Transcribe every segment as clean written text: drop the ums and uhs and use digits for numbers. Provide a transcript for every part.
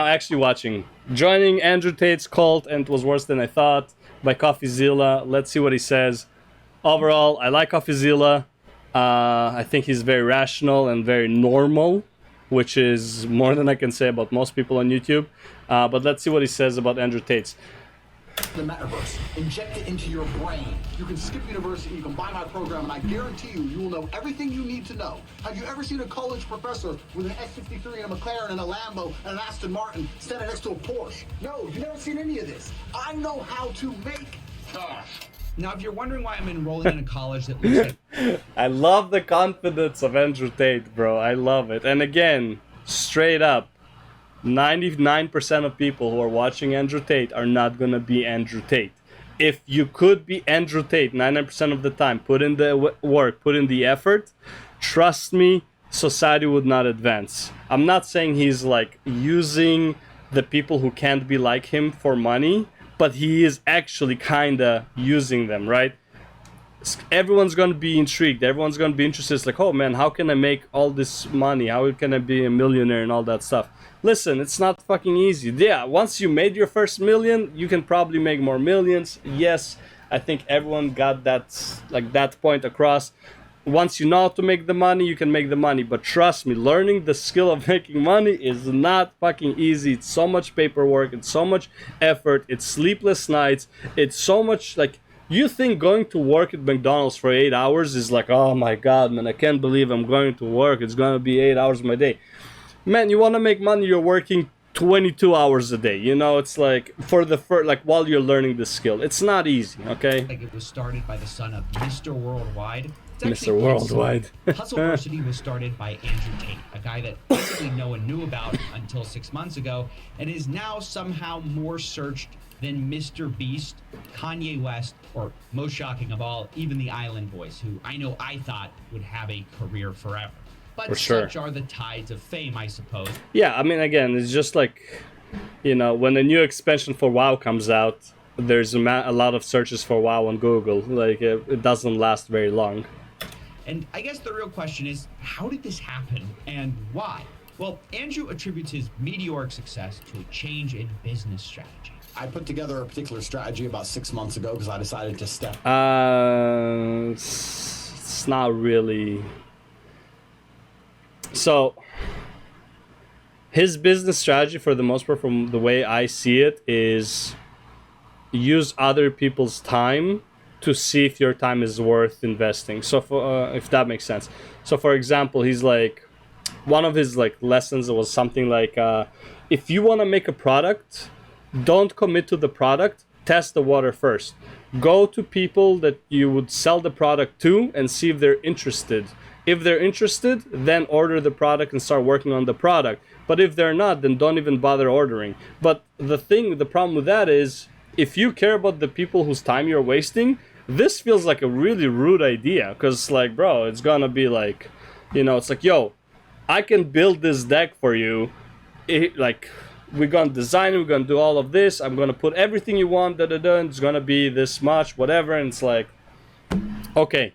actually watching. Joining Andrew Tate's cult and it was worse than I thought by Coffeezilla. Let's see what he says. Overall, I like Coffeezilla. I think he's very rational and very normal, which is more than I can say about most people on YouTube. But let's see what he says about Andrew Tate's. The metaverse, inject it into your brain. You can skip university, you can buy my program, and I guarantee you, you will know everything you need to know. Have you ever seen a college professor with an S63 and a McLaren and a Lambo and an Aston Martin standing next to a Porsche? No, you've never seen any of this. I know how to make stuff. Now, if you're wondering why I'm enrolling in a college that looks like... I love the confidence of Andrew Tate, bro. I love it. And again, straight up, 99% of people who are watching Andrew Tate are not going to be Andrew Tate. If you could be Andrew Tate 99% of the time, put in the work, put in the effort, trust me, society would not advance. I'm not saying he's like using the people who can't be like him for money, but he is actually kind of using them, right? Everyone's going to be intrigued. Everyone's going to be interested. It's like, oh man, how can I make all this money? How can I be a millionaire and all that stuff? Listen, it's not fucking easy. Yeah, once you made your first million, you can probably make more millions. Yes, I think everyone got that, like that point across. Once you know how to make the money, you can make the money. But trust me, learning the skill of making money is not fucking easy. It's so much paperwork. It's so much effort. It's sleepless nights. It's so much like... You think going to work at McDonald's for 8 hours is like, oh my God, man, I can't believe I'm going to work. It's going to be 8 hours of my day. Man, you want to make money, you're working 22 hours a day. You know, it's like for the first, like while you're learning the skill. It's not easy, okay? Like it was started by the son of Mr. Worldwide. Mr. Worldwide. Hustleversity was started by Andrew Tate, a guy that basically no one knew about until 6 months ago, and is now somehow more searched than Mr. Beast, Kanye West, or most shocking of all, even the Island Boys, who I thought would have a career forever. But such are the tides of fame, I suppose. Yeah, I mean, again, it's just like, you know, when a new expansion for WoW comes out, there's a lot of searches for WoW on Google. Like, it doesn't last very long. And I guess the real question is, how did this happen and why? Well, Andrew attributes his meteoric success to a change in business strategy. I put together a particular strategy about 6 months ago because I decided to step. It's not really. So, his business strategy, for the most part, from the way I see it, is use other people's time to see if your time is worth investing. So, if that makes sense. So, for example, he's like, one of his like lessons was something like, if you want to make a product, don't commit to the product, test the water first. Go to people that you would sell the product to and see if they're interested. If they're interested, then order the product and start working on the product. But if they're not, then don't even bother ordering. But the problem with that is, if you care about the people whose time you're wasting, this feels like a really rude idea. Because, like, bro, it's gonna be like, you know, it's like, yo, I can build this deck for you. We're gonna design it, we're gonna do all of this, I'm gonna put everything you want, and it's gonna be this much, whatever, and it's like, okay.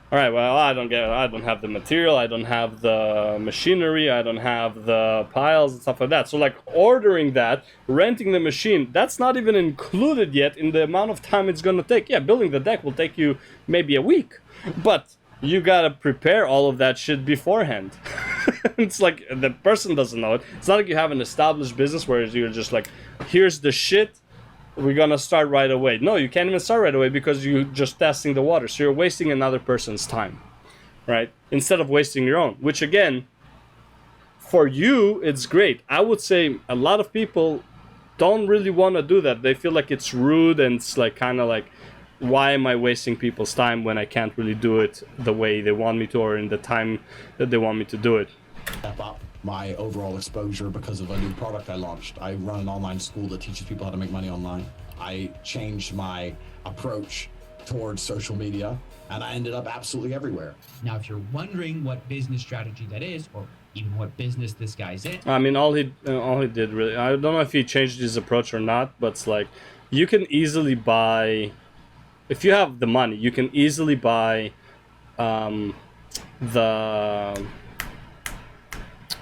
Alright, well, I don't have the material, I don't have the machinery, I don't have the piles and stuff like that. So like ordering that, renting the machine, that's not even included yet in the amount of time it's gonna take. Yeah, building the deck will take you maybe a week, but you gotta prepare all of that shit beforehand. It's like the person doesn't know it. It's not like you have an established business where you're just like, here's the shit, we're gonna start right away. No, you can't even start right away because you're just testing the water. So you're wasting another person's time, right? Instead of wasting your own, which again, for you, it's great. I would say a lot of people don't really want to do that. They feel like it's rude and it's like kind of like, why am I wasting people's time when I can't really do it the way they want me to or in the time that they want me to do it? Step up my overall exposure because of a new product I launched. I run an online school that teaches people how to make money online. I changed my approach towards social media and I ended up absolutely everywhere. Now, if you're wondering what business strategy that is, or even what business this guy's in. I mean, all he did really, I don't know if he changed his approach or not, but it's like, you can easily buy, if you have the money, you can easily buy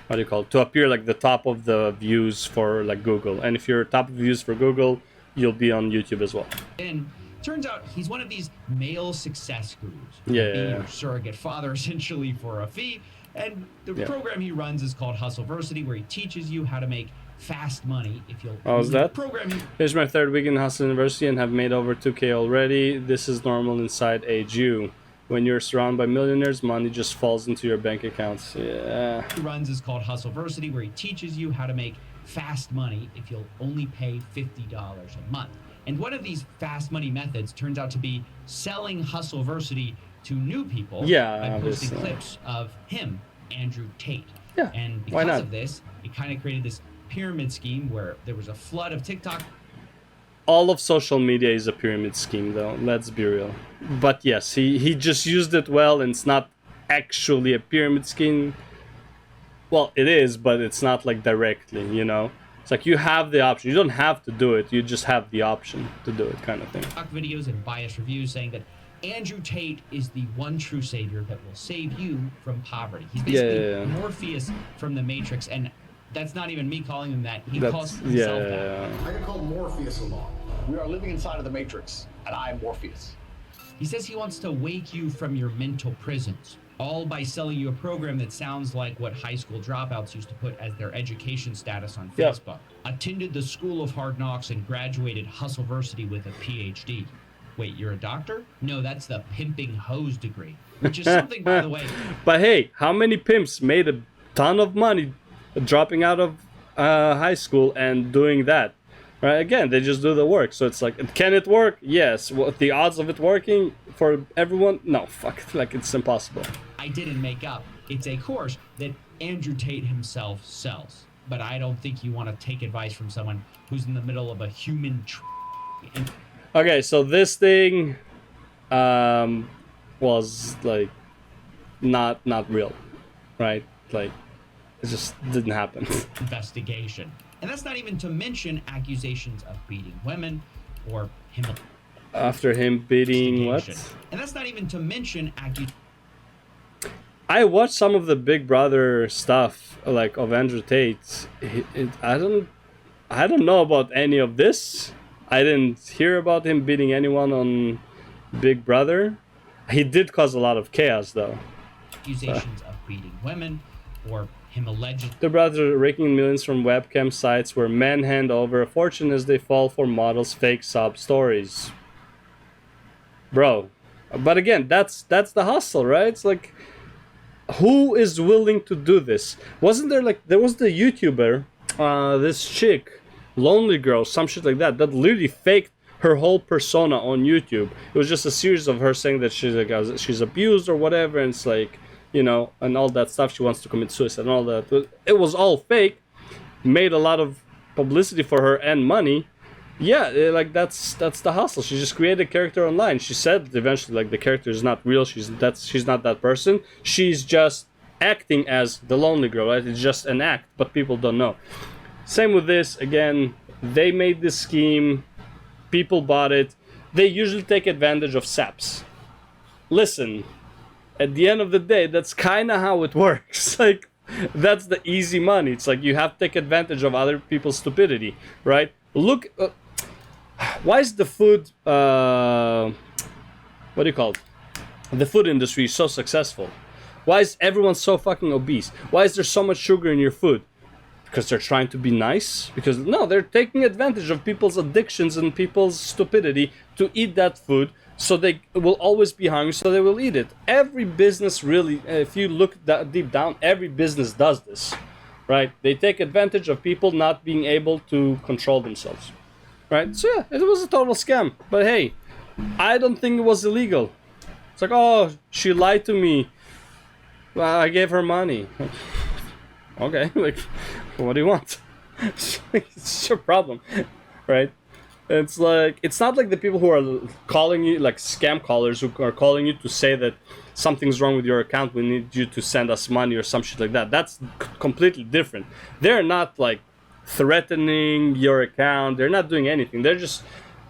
what do you call it, to appear like the top of the views for like Google. And if you're top of views for Google, you'll be on YouTube as well. And turns out he's one of these male success gurus. Yeah, Be yeah, your yeah. surrogate father essentially for a fee. And the Yeah. program he runs is called Hustleversity, where he teaches you how to make fast money if you'll. Oh, is that? Programming. Here's my third week in Hustle University and have made over 2K already. This is normal inside a Jew. When you're surrounded by millionaires, money just falls into your bank accounts. Yeah. He runs is called Hustleversity, where he teaches you how to make fast money if you'll only pay $50 a month. And one of these fast money methods turns out to be selling Hustleversity to new people Yeah, by posting obviously. clips of him, Andrew Tate. Yeah, And why because not? of this, it kind of created this pyramid scheme where there was a flood of TikTok. All of social media is a pyramid scheme, though. Let's be real. But yes, he just used it well, and it's not actually a pyramid scheme. Well, it is, but it's not like directly, you know? It's like you have the option. You don't have to do it. You just have the option to do it, kind of thing. Videos and biased reviews saying that Andrew Tate is the one true savior that will save you from poverty. He's basically Yeah. Morpheus from the Matrix, and that's not even me calling him that. He That's, calls himself that. yeah. I get called Morpheus a lot. We are living inside of the Matrix, and I am Morpheus. He says he wants to wake you from your mental prisons, all by selling you a program that sounds like what high school dropouts used to put as their education status on Yeah. Facebook. Attended the School of Hard Knocks and graduated Hustleversity with a PhD. Wait, you're a doctor? No, that's the pimping hose degree, which is something, by the way. But hey, how many pimps made a ton of money dropping out of high school and doing that? Right? Again, they just do the work. So it's like, can it work? Yes. What the odds of it working for everyone? No, fuck. Like it's impossible. I didn't make up. It's a course that Andrew Tate himself sells. But I don't think you want to take advice from someone who's in the middle of a human and Okay, so this thing was like not real, right? Like it just didn't happen. investigation. And that's not even to mention accusations of beating women or him. After him beating what? And that's not even to mention I watched some of the Big Brother stuff, like of Andrew Tate. I don't know about any of this. I didn't hear about him beating anyone on Big Brother. He did cause a lot of chaos, though. accusations of beating women or him alleged. The brothers are raking in millions from webcam sites where men hand over a fortune as they fall for models' fake sob stories. Bro, but again, that's the hustle, right? It's like, who is willing to do this? Wasn't there there was the YouTuber, this chick, Lonely Girl, some shit like that literally faked her whole persona on YouTube. It was just a series of her saying that she's abused or whatever, and it's like, you know, and all that stuff. She wants to commit suicide and all that. It was all fake. Made a lot of publicity for her and money. Yeah, like that's the hustle. She just created a character online. She said eventually, like, the character is not real. She's not that person. She's just acting as the Lonely Girl, right? It's just an act, but people don't know. Same with this. Again, they made this scheme. People bought it. They usually take advantage of saps. Listen, at the end of the day, that's kind of how it works. Like, that's the easy money. It's like you have to take advantage of other people's stupidity, right? Look, why is the food, what do you call it? The food industry so successful? Why is everyone so fucking obese? Why is there so much sugar in your food? Because they're trying to be nice? Because no, they're taking advantage of people's addictions and people's stupidity to eat that food, so they will always be hungry, so they will eat it. Every business really, if you look deep down, every business does this, right? They take advantage of people not being able to control themselves, right? So yeah, it was a total scam. But hey, I don't think it was illegal. It's like, oh, she lied to me. Well, I gave her money. Okay, like, what do you want? It's your problem, right? It's like, it's not like the people who are calling you, like scam callers who are calling you to say that something's wrong with your account, we need you to send us money or some shit like that. That's completely different. They're not like threatening your account. They're not doing anything. They're just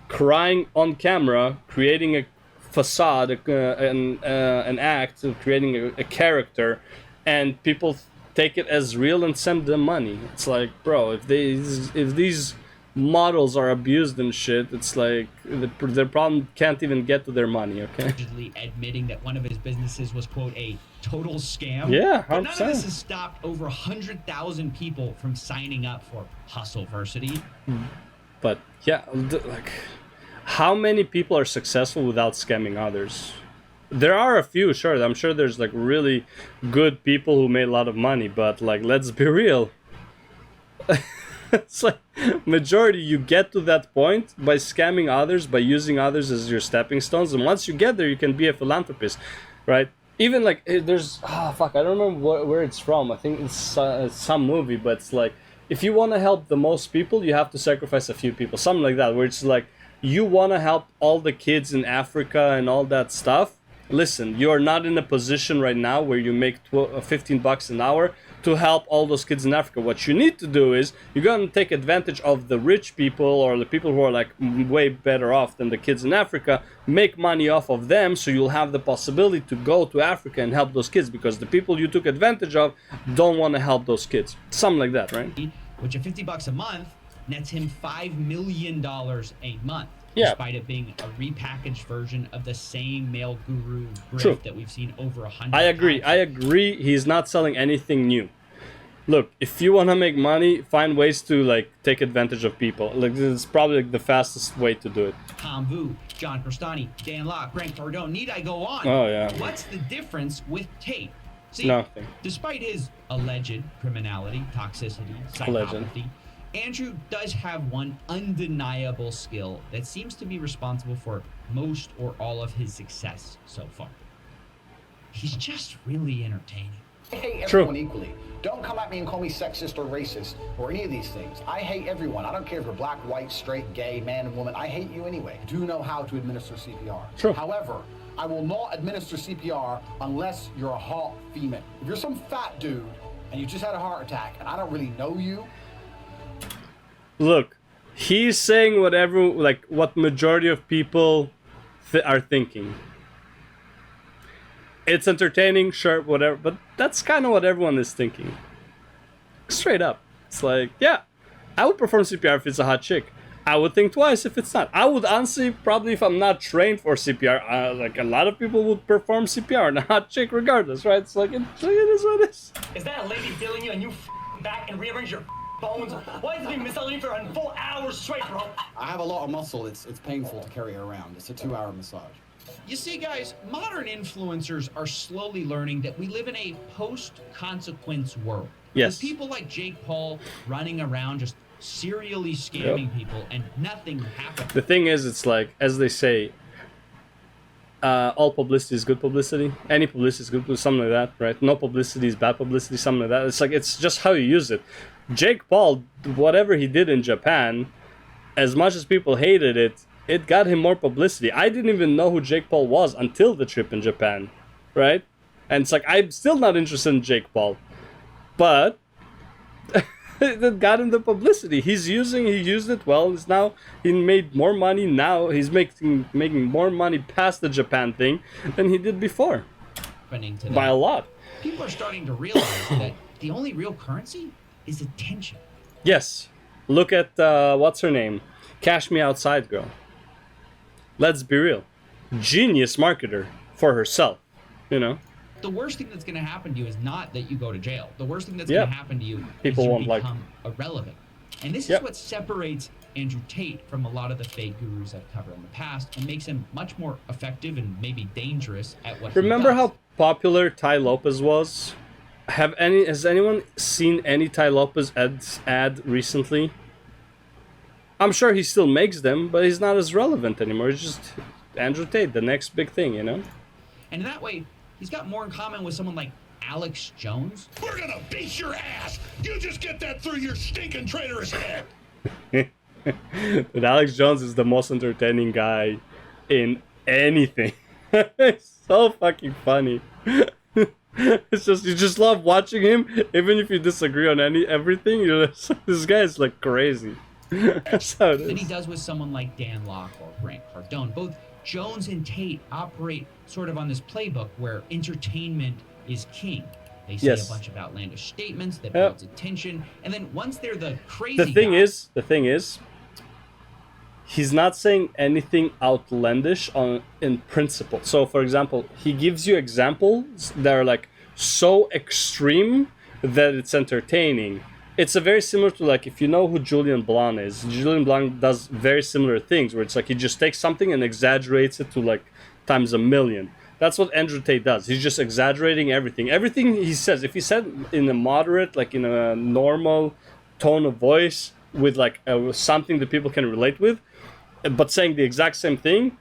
crying on camera, creating a facade, an act, creating a character, and people take it as real and send them money. It's like, bro, if these models are abused and shit, it's like their problem can't even get to their money. Okay. Allegedly admitting that one of his businesses was, quote, a total scam. Yeah, 100%. But none of this has stopped over 100,000 people from signing up for Hustleversity. But yeah, like, how many people are successful without scamming others? There are a few, sure. I'm sure there's like really good people who made a lot of money, but like, let's be real. It's like majority you get to that point by scamming others, by using others as your stepping stones, and once you get there, you can be a philanthropist, right? Even like there's I don't remember where it's from. I think it's some movie, but it's like if you want to help the most people, you have to sacrifice a few people, something like that. Where it's like you want to help all the kids in Africa and all that stuff. Listen, you are not in a position right now where you make $15 an hour to help all those kids in Africa. What you need to do is you're going to take advantage of the rich people or the people who are like way better off than the kids in Africa, make money off of them, so you'll have the possibility to go to Africa and help those kids, because the people you took advantage of don't want to help those kids. Something like that, right? Which at $50 a month nets him $5 million a month. Yeah. Despite it being a repackaged version of the same male guru grift True. that we've seen over 100 I agree. times. I agree. He's not selling anything new. Look, if you want to make money, find ways to like take advantage of people. Like this is probably like the fastest way to do it. Tom Vu, John Crestani, Dan Locke, Grant Cardone. Need I go on? Oh yeah. What's the difference with Tate? See, Nothing. Despite his alleged criminality, toxicity, psychopathy, Andrew does have one undeniable skill that seems to be responsible for most or all of his success so far. He's just really entertaining. I hate True. everyone equally. Don't come at me and call me sexist or racist or any of these things. I hate everyone. I don't care if you're black, white, straight, gay, man, and woman. I hate you anyway. Do know how to administer CPR. True. However, I will not administer CPR unless you're a hot female. If you're some fat dude and you just had a heart attack and I don't really know you, Look, he's saying whatever, like what majority of people are thinking. It's entertaining, sure, whatever, but that's kind of what everyone is thinking. Straight up. It's like, yeah, I would perform CPR if it's a hot chick. I would think twice if it's not. I would honestly, probably if I'm not trained for CPR, like a lot of people would perform CPR on a hot chick regardless, right? It's like, it is what it is. Is that a lady feeling you and you back and rearrange your bones? Why is it being misaligned for a full hour straight, bro? I have a lot of muscle. It's painful to carry around. It's a 2-hour massage. You see, guys, modern influencers are slowly learning that we live in a post-consequence world. Yes. With people like Jake Paul running around just serially scamming people and nothing happens. The thing is, it's like, as they say, all publicity is good publicity. Any publicity is good publicity, something like that, right? No publicity is bad publicity, something like that. It's like, it's just how you use it. Jake Paul, whatever he did in Japan, as much as people hated it, it got him more publicity. I didn't even know who Jake Paul was until the trip in Japan, right? And it's like, I'm still not interested in Jake Paul. But that got him the publicity. He used it well. He made more money now. He's making more money past the Japan thing than he did before. Happening to them. By a lot. People are starting to realize that the only real currency is attention. Yes. Look at, what's her name? Cash Me Outside girl. Let's be real. Genius marketer for herself, you know? The worst thing that's going to happen to you is not that you go to jail. The worst thing that's Yeah. going to happen to you People is you won't like become irrelevant. And this Yep. is what separates Andrew Tate from a lot of the fake gurus I've covered in the past and makes him much more effective and maybe dangerous at what Remember he does. how popular Tai Lopez was? Has anyone seen any Tai Lopez ad recently? I'm sure he still makes them, but he's not as relevant anymore. It's just Andrew Tate, the next big thing, you know? And in that way, he's got more in common with someone like Alex Jones. We're gonna beat your ass! You just get that through your stinking traitorous head! But Alex Jones is the most entertaining guy in anything. It's so fucking funny. It's just, you just love watching him, even if you disagree on everything. You're just, this guy is like crazy. That's how it Than he is. does with someone like Dan Locke or Grant Cardone. Both Jones and Tate operate sort of on this playbook where entertainment is king. They say Yes. a bunch of outlandish statements that Yep. builds attention, and then once they're the crazy The thing guy, is, he's not saying anything outlandish in principle. So, for example, he gives you examples that are like so extreme that it's entertaining. It's a very similar to, like, if you know who Julian Blanc is. Julian Blanc does very similar things where it's like he just takes something and exaggerates it to like times a million. That's what Andrew Tate does. He's just exaggerating everything. Everything he says, if he said in a moderate, like in a normal tone of voice with like something that people can relate with, but saying the exact same thing,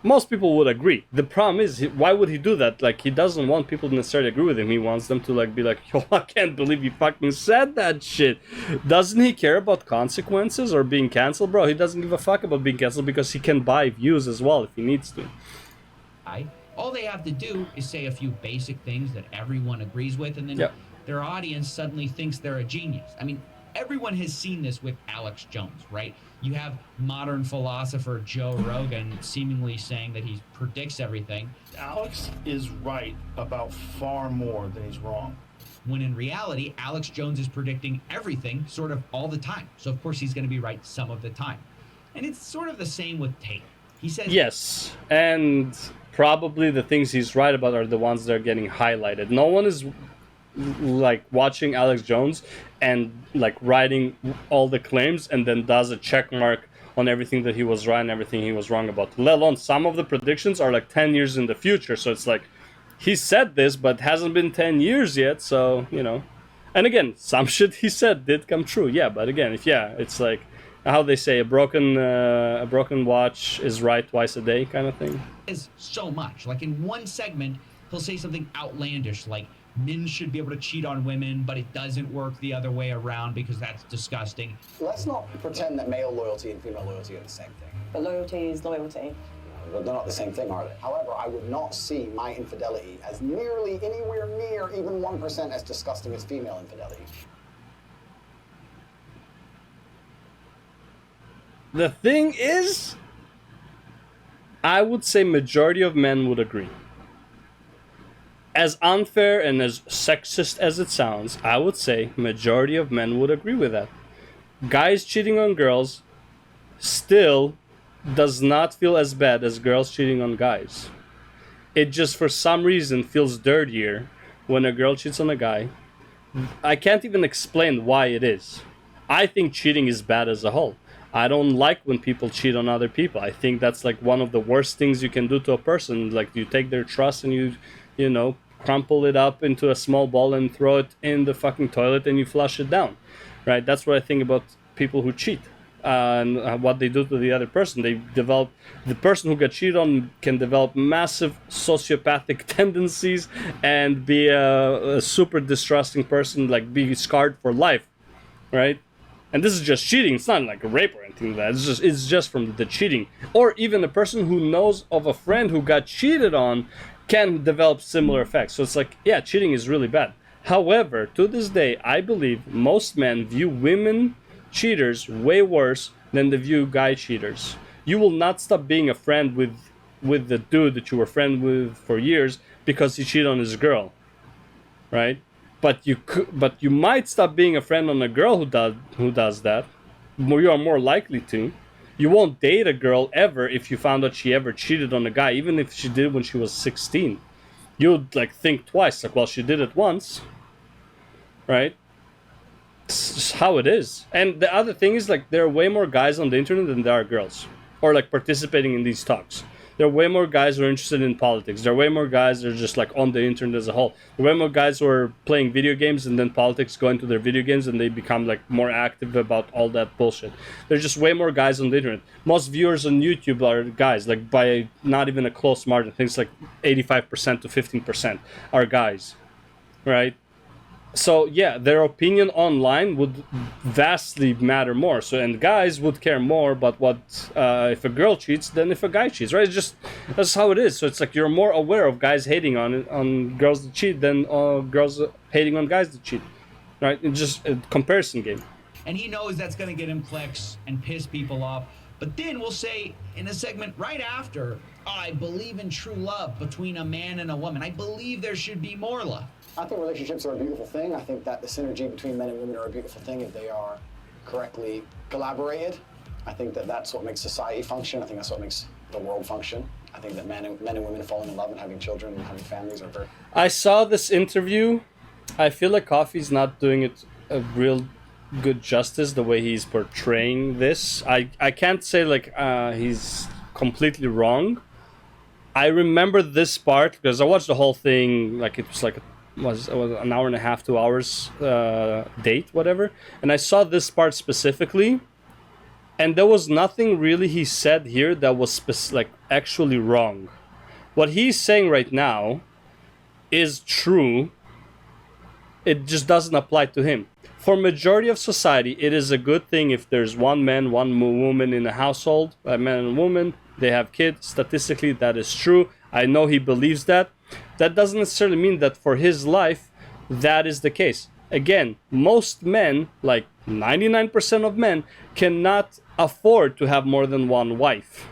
most people would agree. The problem is, why would he do that? Like, he doesn't want people to necessarily agree with him. He wants them to like be like, yo, I can't believe you fucking said that shit. Doesn't he care about consequences or being canceled, bro? He doesn't give a fuck about being canceled because he can buy views as well if he needs to. all they have to do is say a few basic things that everyone agrees with, and then their audience suddenly thinks they're a genius. I mean, everyone has seen this with Alex Jones, right? You have modern philosopher Joe Rogan seemingly saying that he predicts everything. Alex is right about far more than he's wrong. When in reality, Alex Jones is predicting everything sort of all the time. So of course he's going to be right some of the time. And it's sort of the same with Tate. He says... Yes, and probably the things he's right about are the ones that are getting highlighted. No one is like watching Alex Jones and like writing all the claims and then does a check mark on everything that he was right and everything he was wrong about. Let alone some of the predictions are like 10 years in the future. So it's like, he said this, but hasn't been 10 years yet. So, you know, and again, some shit he said did come true. Yeah, but again, it's like how they say a broken watch is right twice a day kind of thing. Is so much. Like in one segment, he'll say something outlandish like men should be able to cheat on women, but it doesn't work the other way around because that's disgusting. Let's not pretend that male loyalty and female loyalty are the same thing. But loyalty is loyalty. But they're not the same thing, are they? However, I would not see my infidelity as nearly anywhere near even 1% as disgusting as female infidelity. The thing is, I would say majority of men would agree. As unfair and as sexist as it sounds, I would say majority of men would agree with that. Guys cheating on girls still does not feel as bad as girls cheating on guys. It just for some reason feels dirtier when a girl cheats on a guy. I can't even explain why it is. I think cheating is bad as a whole. I don't like when people cheat on other people. I think that's like one of the worst things you can do to a person. Like you take their trust and you know, crumple it up into a small ball and throw it in the fucking toilet and you flush it down, right? That's what I think about people who cheat and what they do to the other person. The person who got cheated on can develop massive sociopathic tendencies and be a super distrusting person, like be scarred for life, right? And this is just cheating. It's not like a rape or anything like that. It's just from the cheating. Or even a person who knows of a friend who got cheated on can develop similar effects. So it's like, yeah, cheating is really bad. However, to this day, I believe most men view women cheaters way worse than they view guy cheaters. You will not stop being a friend with the dude that you were friend with for years because he cheated on his girl, right? But you might stop being a friend on a girl who does that. You are more likely to. You won't date a girl ever if you found out she ever cheated on a guy, even if she did when she was 16. You'd like think twice, like, well, she did it once, right? It's just how it is. And the other thing is, like, there are way more guys on the internet than there are girls, or like participating in these talks. There are way more guys who are interested in politics. There are way more guys that are just like on the internet as a whole. There are way more guys who are playing video games and then politics go into their video games and they become like more active about all that bullshit. There's just way more guys on the internet. Most viewers on YouTube are guys, like by not even a close margin. Things like 85% to 15% are guys, right? So yeah, their opinion online would vastly matter more. So and guys would care more about what if a girl cheats than if a guy cheats, right? It's just that's how it is. So it's like you're more aware of guys hating on girls that cheat than girls hating on guys that cheat, right? It's just a comparison game. And he knows that's going to get him clicks and piss people off. But then we'll say in a segment right after, I believe in true love between a man and a woman. I believe there should be more love. I think relationships are a beautiful thing. I think that the synergy between men and women are a beautiful thing if they are correctly collaborated. I think that that's what makes society function. I think that's what makes the world function. I think that men and women falling in love and having children and having families are very... I saw this interview. I feel like Coffee's not doing it a real good justice the way he's portraying this. I can't say like he's completely wrong. I remember this part because I watched the whole thing. Like it was an hour and a half, 2 hours date, whatever. And I saw this part specifically, and there was nothing really he said here that was like actually wrong. What he's saying right now is true. It just doesn't apply to him. For majority of society, it is a good thing if there's one man, one woman in a household, a man and a woman, they have kids. Statistically, that is true. I know he believes that. That doesn't necessarily mean that for his life, that is the case. Again, most men, like 99% of men, cannot afford to have more than one wife.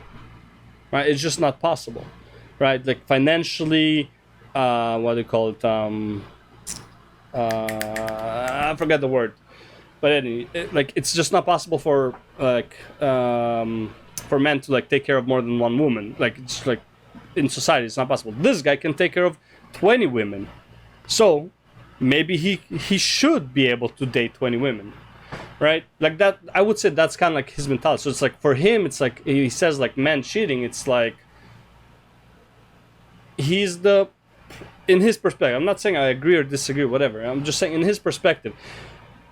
Right? It's just not possible. Right? Like financially, what do you call it? I forget the word, but anyway, it's just not possible for for men to like take care of more than one woman. Like it's like in society, it's not possible. This guy can take care of 20 women, so maybe he should be able to date 20 women, right? Like that. I would say that's kind of like his mentality. So it's like for him, it's like he says like men cheating. It's like he's the. In his perspective, I'm not saying I agree or disagree, whatever. I'm just saying in his perspective,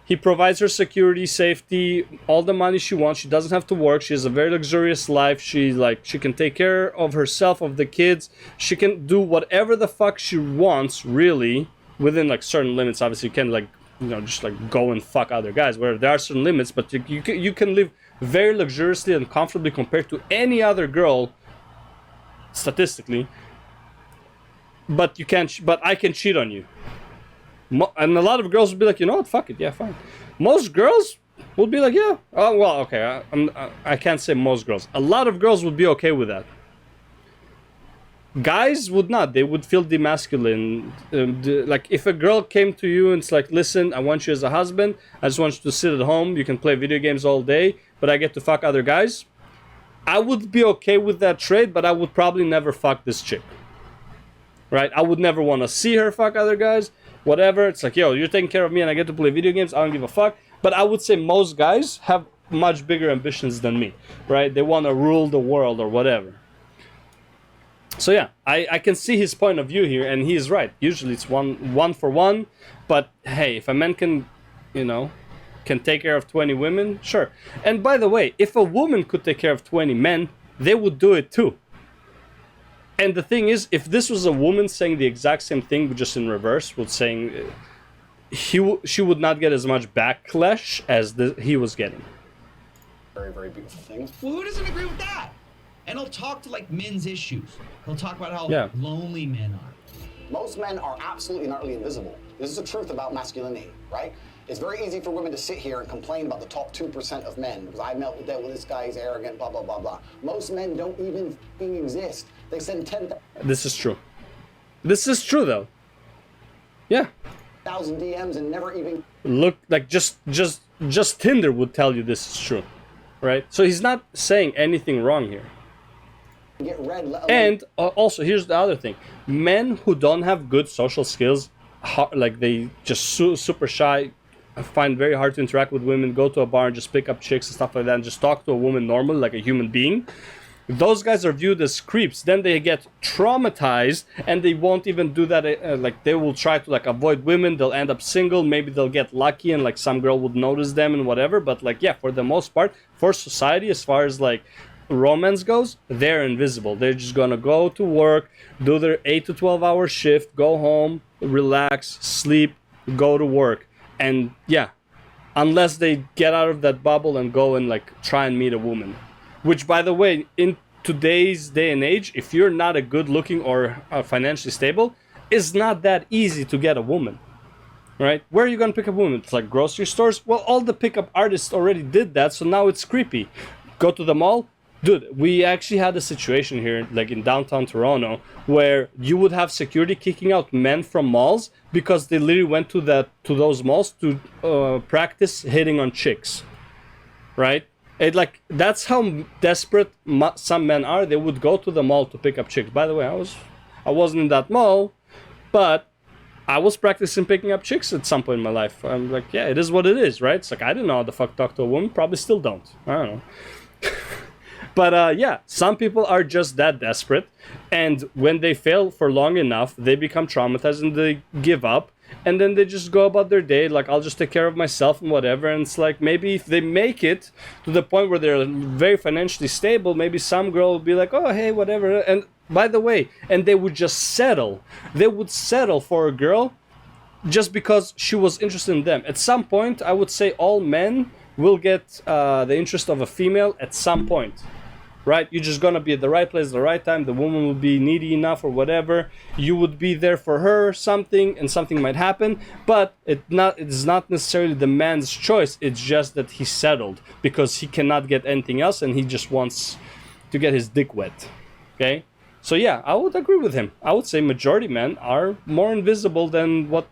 he provides her security, safety, all the money she wants. She doesn't have to work. She has a very luxurious life. She can take care of herself, of the kids. She can do whatever the fuck she wants, really, within like certain limits. Obviously, you can like just like go and fuck other guys. Where there are certain limits, but you can live very luxuriously and comfortably compared to any other girl, statistically. But you can't. But I can cheat on you. And a lot of girls will be like, you know what, fuck it, yeah, fine. Most girls will be like, yeah, oh well, okay. I can't say most girls. A lot of girls would be okay with that. Guys would not. They would feel demasculine. Like if a girl came to you and it's like, listen, I want you as a husband. I just want you to sit at home. You can play video games all day, but I get to fuck other guys. I would be okay with that trade, but I would probably never fuck this chick. Right? I would never want to see her fuck other guys. Whatever. It's like, yo, you're taking care of me and I get to play video games. I don't give a fuck. But I would say most guys have much bigger ambitions than me. Right? They want to rule the world or whatever. So yeah, I can see his point of view here, and he is right. Usually it's one for one. But hey, if a man can take care of 20 women, sure. And by the way, if a woman could take care of 20 men, they would do it too. And the thing is, if this was a woman saying the exact same thing, but just in reverse, with saying she would not get as much backlash as he was getting. Very, very beautiful things. Well, who doesn't agree with that? And he'll talk to like men's issues. He'll talk about how lonely men are. Most men are absolutely and utterly invisible. This is the truth about masculinity, right? It's very easy for women to sit here and complain about the top 2% of men because I dealt with this guy, he's arrogant, blah, blah, blah, blah. Most men don't even exist. They send 10,000 This is true. This is true, though. Yeah. DMs and never even... Look, like, just Tinder would tell you this is true, right? So he's not saying anything wrong here. Get read, let alone... And also, here's the other thing. Men who don't have good social skills, like they just super shy, find very hard to interact with women, go to a bar and just pick up chicks and stuff like that and just talk to a woman normally, like a human being. Those guys are viewed as creeps. Then they get traumatized and they won't even do that. Like they will try to like avoid women. They'll end up single. Maybe they'll get lucky and like some girl would notice them and whatever. But like, yeah, for the most part, for society, as far as like romance goes, they're invisible. They're just gonna go to work, do their 8 to 12 hour shift, go home, relax, sleep, go to work. And yeah, unless they get out of that bubble and go and like try and meet a woman. Which, by the way, in today's day and age, if you're not a good looking or financially stable, it's not that easy to get a woman, right? Where are you going to pick up women? It's like grocery stores? Well, all the pickup artists already did that, so now it's creepy. Go to the mall, Dude, we actually had a situation here, like in downtown Toronto, where you would have security kicking out men from malls because they literally went to those malls to practice hitting on chicks, right? That's how desperate some men are. They would go to the mall to pick up chicks. By the way, I wasn't in that mall, but I was practicing picking up chicks at some point in my life. I'm like, yeah, it is what it is, right? It's like, I didn't know how the fuck talk to a woman. Probably still don't. I don't know. But yeah, some people are just that desperate. And when they fail for long enough, they become traumatized and they give up. And then they just go about their day, like, I'll just take care of myself and whatever. And it's like, maybe if they make it to the point where they're very financially stable, maybe some girl will be like, oh, hey, whatever. And by the way, and they would just settle. They would settle for a girl just because she was interested in them. At some point, I would say all men will get the interest of a female at some point. Right? You're just gonna be at the right place at the right time. The woman will be needy enough or whatever. You would be there for her, something, and something might happen. But it's not necessarily the man's choice. It's just that he settled because he cannot get anything else and he just wants to get his dick wet. Okay? So yeah, I would agree with him. I would say majority men are more invisible than what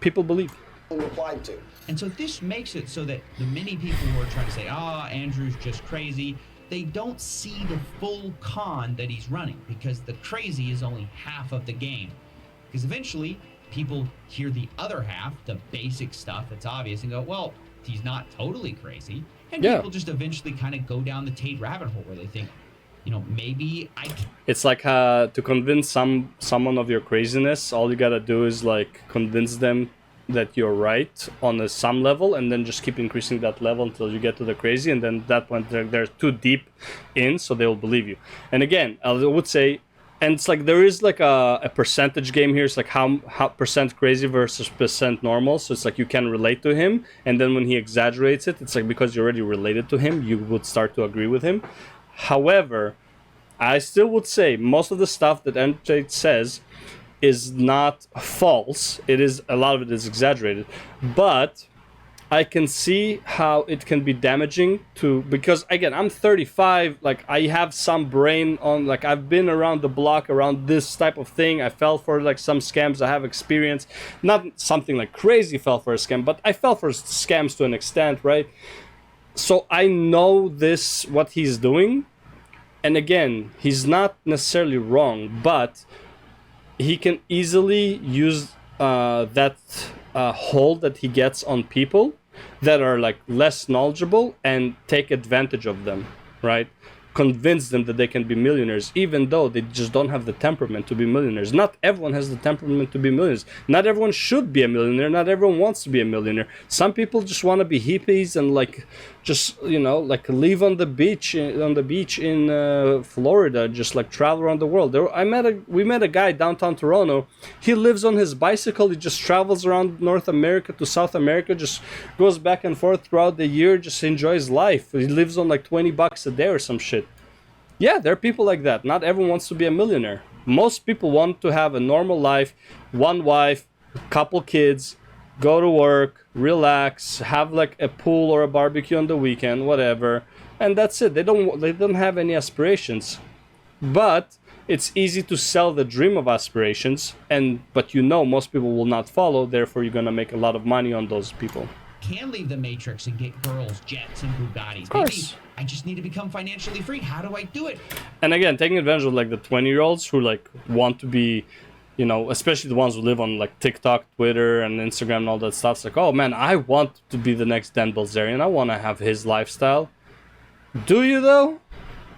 people believe. Replied to. And so this makes it so that the many people who are trying to say, Andrew's just crazy, they don't see the full con that he's running, because the crazy is only half of the game. Because eventually people hear the other half, the basic stuff that's obvious, and go, well, he's not totally crazy. And people just eventually kind of go down the Tate rabbit hole where they think, maybe I can. It's like to convince someone of your craziness, all you gotta do is like convince them that you're right on some level, and then just keep increasing that level until you get to the crazy, and then at that point they're too deep in, so they will believe you. And again, I would say, and it's like there is like a percentage game here. It's like how percent crazy versus percent normal. So it's like you can relate to him, and then when he exaggerates it, it's like because you're already related to him, you would start to agree with him. However, I still would say most of the stuff that Tate says is not false. A lot of it is exaggerated, but I can see how it can be damaging because again, I'm 35, like I have some brain on, like I've been around the block around this type of thing. I fell for like some scams. I have experience, not something like crazy fell for a scam, but I fell for scams to an extent, right? So I know what he's doing, and again, he's not necessarily wrong, but he can easily use that hold that he gets on people that are like less knowledgeable and take advantage of them, right? Convince them that they can be millionaires, even though they just don't have the temperament to be millionaires. Not everyone has the temperament to be millionaires. Not everyone should be a millionaire. Not everyone wants to be a millionaire. Some people just want to be hippies and like just like live on the beach in Florida, just like travel around the world. We met a guy downtown Toronto. He lives on his bicycle. He just travels around North America to South America, just goes back and forth throughout the year, just enjoys life. He lives on like $20 a day or some shit. Yeah, there are people like that. Not everyone wants to be a millionaire. Most people want to have a normal life, one wife, couple kids, go to work, relax, have like a pool or a barbecue on the weekend, whatever, and that's it. They don't have any aspirations. But it's easy to sell the dream of aspirations, but most people will not follow, therefore you're gonna make a lot of money on those people. Can leave the Matrix and get girls, jets, and Bugattis. Of course. Maybe I just need to become financially free. How do I do it? And again, taking advantage of like the 20-year-olds who like want to be, especially the ones who live on like TikTok, Twitter, and Instagram and all that stuff. It's like, oh man, I want to be the next Dan Bilzerian. I want to have his lifestyle. Do you though?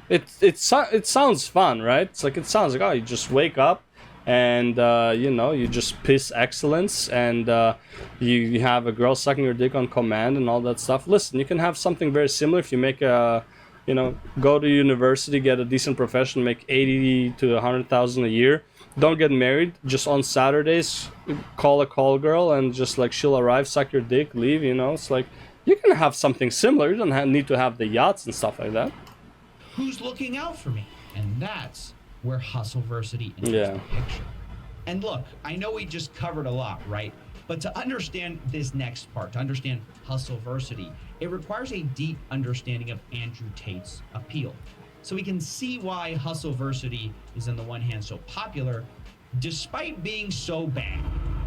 It sounds fun, right? It's like, it sounds like, oh, you just wake up and you just piss excellence, and you have a girl sucking your dick on command and all that stuff. Listen, you can have something very similar if you make go to university, get a decent profession, make 80 to 100,000 a year. Don't get married. Just on Saturdays, call a call girl and just like she'll arrive, suck your dick, leave. It's like you can have something similar. You don't need to have the yachts and stuff like that. Who's looking out for me? And that's where Hustleversity enters the picture. And look, I know we just covered a lot, right? But to understand this next part, to understand Hustleversity, it requires a deep understanding of Andrew Tate's appeal. So we can see why Hustleversity is on the one hand so popular, despite being so bad.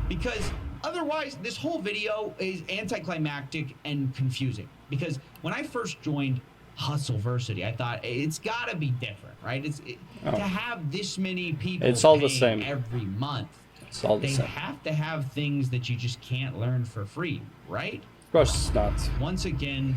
Because otherwise, this whole video is anticlimactic and confusing. Because when I first joined Hustleversity, I thought it's got to be different, right? To have this many people It's all the paying same every month. It's all the They same. have to have things that you just can't learn for free, right? Of course it's not. Once again,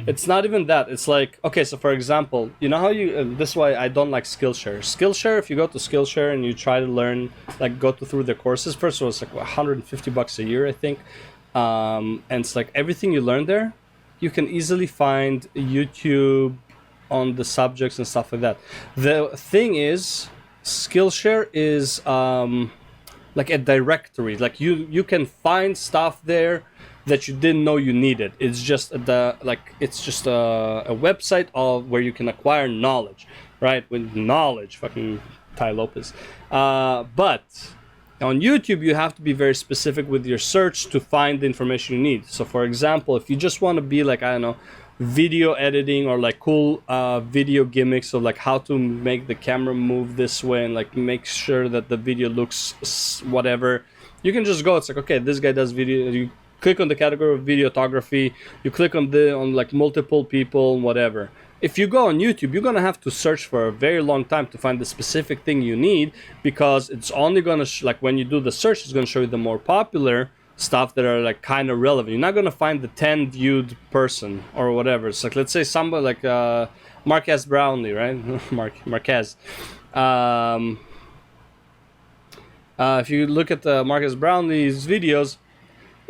It's not even that. It's like, okay, so for example, you know how you, this is why I don't like Skillshare. Skillshare, if you go to Skillshare and you try to learn, like go through the courses, first of all, it's like $150 a year, I think. And it's like everything you learn there, you can easily find YouTube on the subjects and stuff like that. The thing is, Skillshare is like a directory. Like you can find stuff there that you didn't know you needed. It's just a website of where you can acquire knowledge, right? With knowledge, fucking Ty Lopez. But on YouTube, you have to be very specific with your search to find the information you need. So, for example, if you just want to be like, I don't know, video editing or like cool video gimmicks of like how to make the camera move this way and like make sure that the video looks whatever, you can just go. It's like, okay, this guy does video. You click on the category of videography, you click on like multiple people, whatever. If you go on YouTube, you're gonna have to search for a very long time to find the specific thing you need, because it's only gonna like when you do the search, it's gonna show you the more popular stuff that are like kind of relevant. You're not gonna find the 10 viewed person or whatever. It's like, let's say somebody like Marquez Brownlee, right? Marquez. If you look at Marquez Brownlee's videos,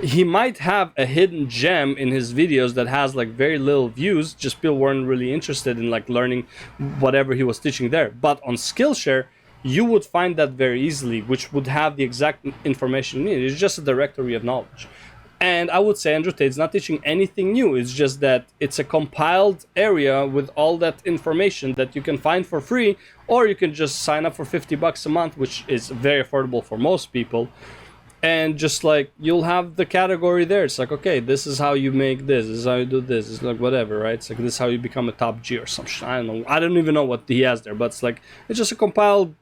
he might have a hidden gem in his videos that has like very little views. Just people weren't really interested in like learning whatever he was teaching there. But on Skillshare, you would find that very easily, which would have the exact information you need. It's just a directory of knowledge. And I would say Andrew Tate's not teaching anything new. It's just that it's a compiled area with all that information that you can find for free, or you can just sign up for $50 a month, which is very affordable for most people. And just like, you'll have the category there. It's like, okay, this is how you make this is how you do this. It's like whatever, right? It's like, this is how you become a top G or some shit. I don't know. I don't even know what he has there, but it's like, it's just a compiled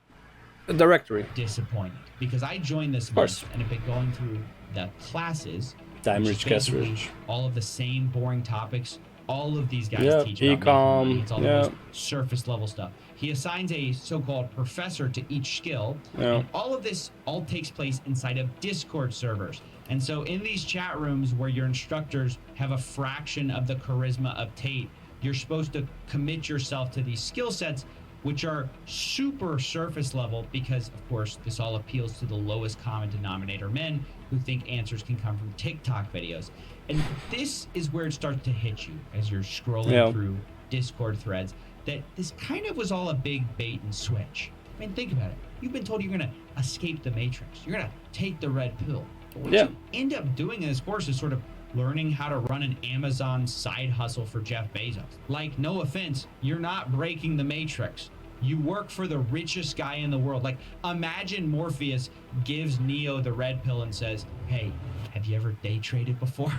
directory. Disappointed because I joined this month and have been going through the classes. Time which rich, is guess basically rich. all of the same boring topics. All of these guys Yeah, teach about e-com, making money. It's all yeah. the most surface level stuff. He assigns a so-called professor to each skill, Yeah. and all of this all takes place inside of Discord servers. And so in these chat rooms where your instructors have a fraction of the charisma of Tate, you're supposed to commit yourself to these skill sets, which are super surface level, because of course this all appeals to the lowest common denominator men who think answers can come from TikTok videos. And this is where it starts to hit you as you're scrolling through Discord threads, that this kind of was all a big bait and switch. I mean, think about it. You've been told you're going to escape the matrix. You're going to take the red pill. But what you end up doing in this course is sort of learning how to run an Amazon side hustle for Jeff Bezos. Like, no offense, you're not breaking the matrix. You work for the richest guy in the world. Like, imagine Morpheus gives Neo the red pill and says, hey, have you ever day traded before?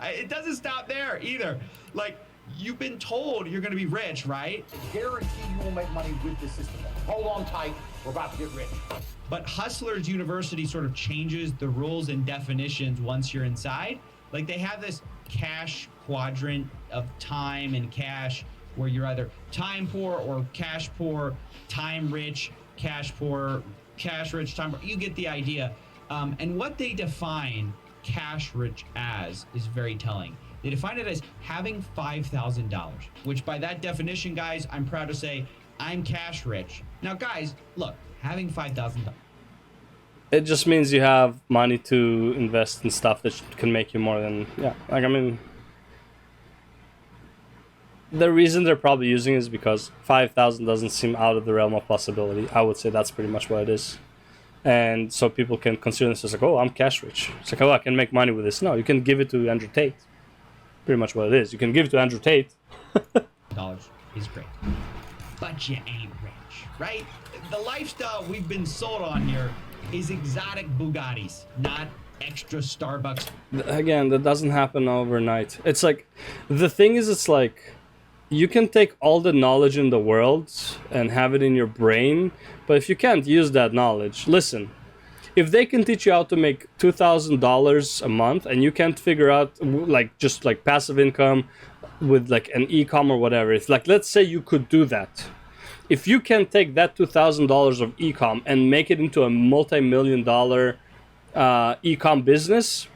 It doesn't stop there either. Like, you've been told you're going to be rich, right? Guarantee you will make money with this system. Hold on tight. We're about to get rich. But Hustlers University sort of changes the rules and definitions once you're inside. Like, they have this cash quadrant of time and cash where you're either time poor or cash poor, time rich, cash poor, cash rich, time poor. You get the idea. And what they define cash rich as is very telling. They define it as having $5,000, which by that definition, guys, I'm proud to say I'm cash rich. Now, guys, look, having $5,000. It just means you have money to invest in stuff that can make you more than, like, I mean, the reason they're probably using it is because 5,000 doesn't seem out of the realm of possibility. I would say that's pretty much what it is. And so people can consider this as like, oh, I'm cash rich. It's like, oh, I can make money with this. No, you can give it to Andrew Tate. Pretty much what it is. You can give it to Andrew Tate. Dollars is great, but you ain't rich, right? The lifestyle we've been sold on here is exotic Bugattis, not extra Starbucks. Again, that doesn't happen overnight. It's like, the thing is, it's like, you can take all the knowledge in the world and have it in your brain, but if you can't use that knowledge, listen, if they can teach you how to make $2,000 a month and you can't figure out like just like passive income with like an e-com or whatever, it's like, let's say you could do that. If you can take that $2,000 of e-com and make it into a multi-million-dollar e-com business,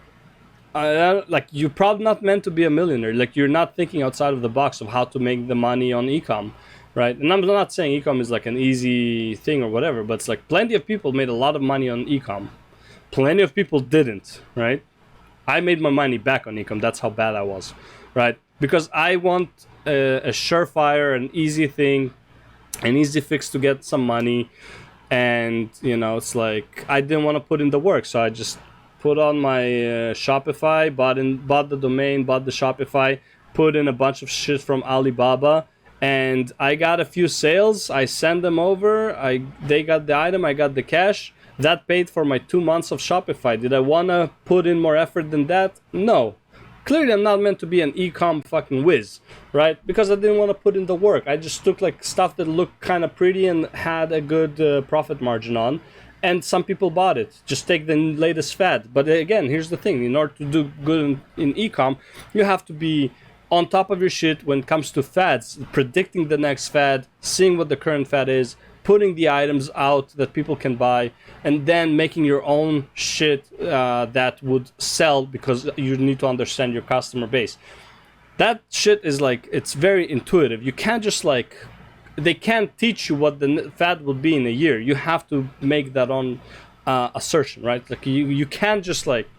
like, you're probably not meant to be a millionaire. Like, you're not thinking outside of the box of how to make the money on e-com, right? And I'm not saying e-com is like an easy thing or whatever, but it's like plenty of people made a lot of money on e-com. Plenty of people didn't, right? I made my money back on e-com. That's how bad I was, right? Because I want a surefire, an easy thing, an easy fix to get some money. And, you know, it's like, I didn't want to put in the work, so I just put on my Shopify, bought the domain, bought the Shopify, put in a bunch of shit from Alibaba, and I got a few sales. I sent them over. They got the item. I got the cash. That paid for my 2 months of Shopify. Did I want to put in more effort than that? No. Clearly, I'm not meant to be an e-com fucking whiz, right? Because I didn't want to put in the work. I just took like stuff that looked kind of pretty and had a good profit margin on. And some people bought it. Just take the latest fad. But again, here's the thing. In order to do good in e-com, you have to be on top of your shit when it comes to fads. Predicting the next fad, seeing what the current fad is, putting the items out that people can buy, and then making your own shit that would sell, because you need to understand your customer base. That shit is like, it's very intuitive. You can't just like, they can't teach you what the fad will be in a year. You have to make that own assertion, right? Like, you can't just like,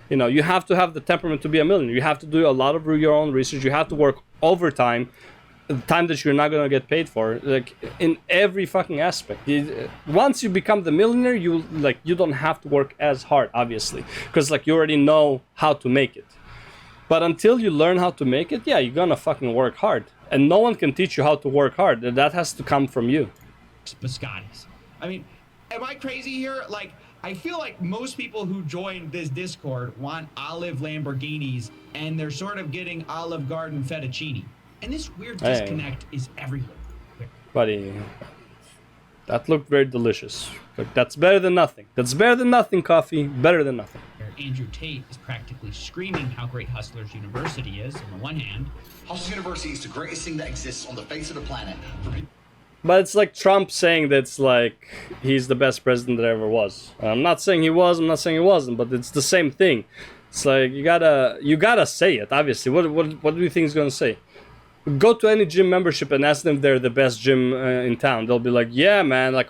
you know, you have to have the temperament to be a millionaire. You have to do a lot of your own research. You have to work overtime, time that you're not gonna get paid for, like in every fucking aspect. Once you become the millionaire, you don't have to work as hard, obviously, because like you already know how to make it. But until you learn how to make it, yeah, you're gonna fucking work hard, and no one can teach you how to work hard. That has to come from you. Biscottis. I mean, am I crazy here? Like, I feel like most people who join this Discord want Olive Lamborghinis, and they're sort of getting Olive Garden fettuccine. And this weird disconnect is everywhere. Buddy, that looked very delicious. Like, that's better than nothing. That's better than nothing, coffee. Better than nothing. Andrew Tate is practically screaming how great Hustlers University is, on the one hand. Hustlers University is the greatest thing that exists on the face of the planet. But it's like Trump saying that's like he's the best president that ever was. I'm not saying he was, I'm not saying he wasn't, but it's the same thing. It's like you gotta say it, obviously. What do you think he's gonna say? Go to any gym membership and ask them if they're the best gym in town. They'll be like, yeah, man, like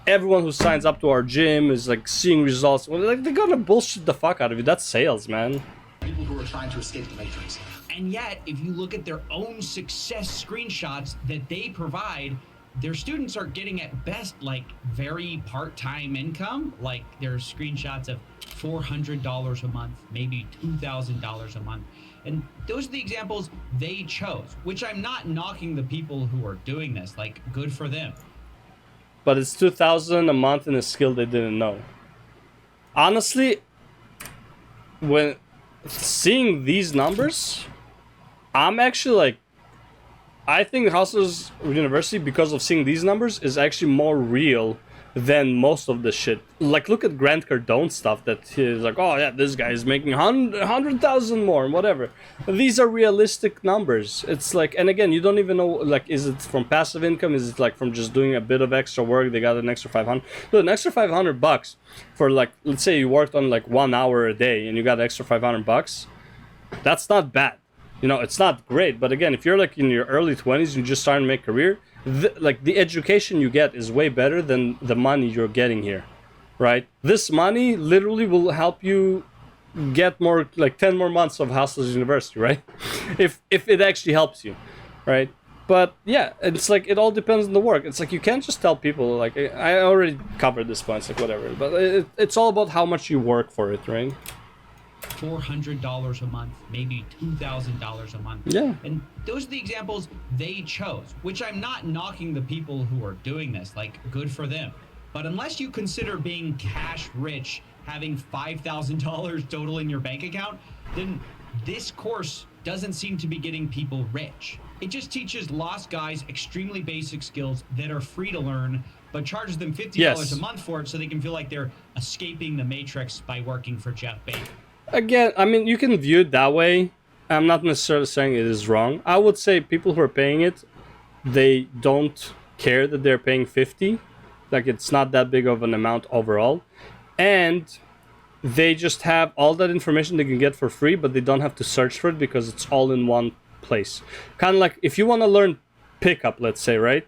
everyone who signs up to our gym is like seeing results. Well, like, they're gonna bullshit the fuck out of you. That's sales, man. People who are trying to escape the matrix. And yet, if you look at their own success screenshots that they provide, their students are getting at best like very part-time income. Like there's screenshots of $400 a month, maybe $2,000 a month. And those are the examples they chose, which I'm not knocking the people who are doing this, like good for them. But it's $2,000 a month in a skill they didn't know. Honestly, when seeing these numbers, I'm actually like, I think Hustlers University, because of seeing these numbers, is actually more real than most of the shit. Like, look at Grant Cardone stuff that he's like, oh yeah, this guy is making 100,000 more and whatever. These are realistic numbers. It's like, and again, you don't even know, like, is it from passive income? Is it like from just doing a bit of extra work? They got an extra 500. So an extra $500 for, like, let's say you worked on like 1 hour a day and you got extra $500. That's not bad. You know, it's not great, but again, if you're like in your early 20s, you just starting to make a career, like the education you get is way better than the money you're getting here, right? This money literally will help you get more, like 10 more months of Hustlers University, right? if it actually helps you, right? But yeah, it's like, it all depends on the work. It's like, you can't just tell people, like, I already covered this point, it's like whatever, but it's all about how much you work for it, right? $400 a month, maybe $2,000 a month. Yeah. And those are the examples they chose, which I'm not knocking the people who are doing this, like good for them. But unless you consider being cash rich having $5,000 total in your bank account, then this course doesn't seem to be getting people rich. It just teaches lost guys extremely basic skills that are free to learn, but charges them $50 a month for it so they can feel like they're escaping the matrix by working for Jeff Bezos. Again, I mean, you can view it that way. I'm not necessarily saying it is wrong. I would say people who are paying it, they don't care that they're paying 50. Like, it's not that big of an amount overall. And they just have all that information they can get for free, but they don't have to search for it because it's all in one place. Kind of like if you want to learn pickup, let's say, right?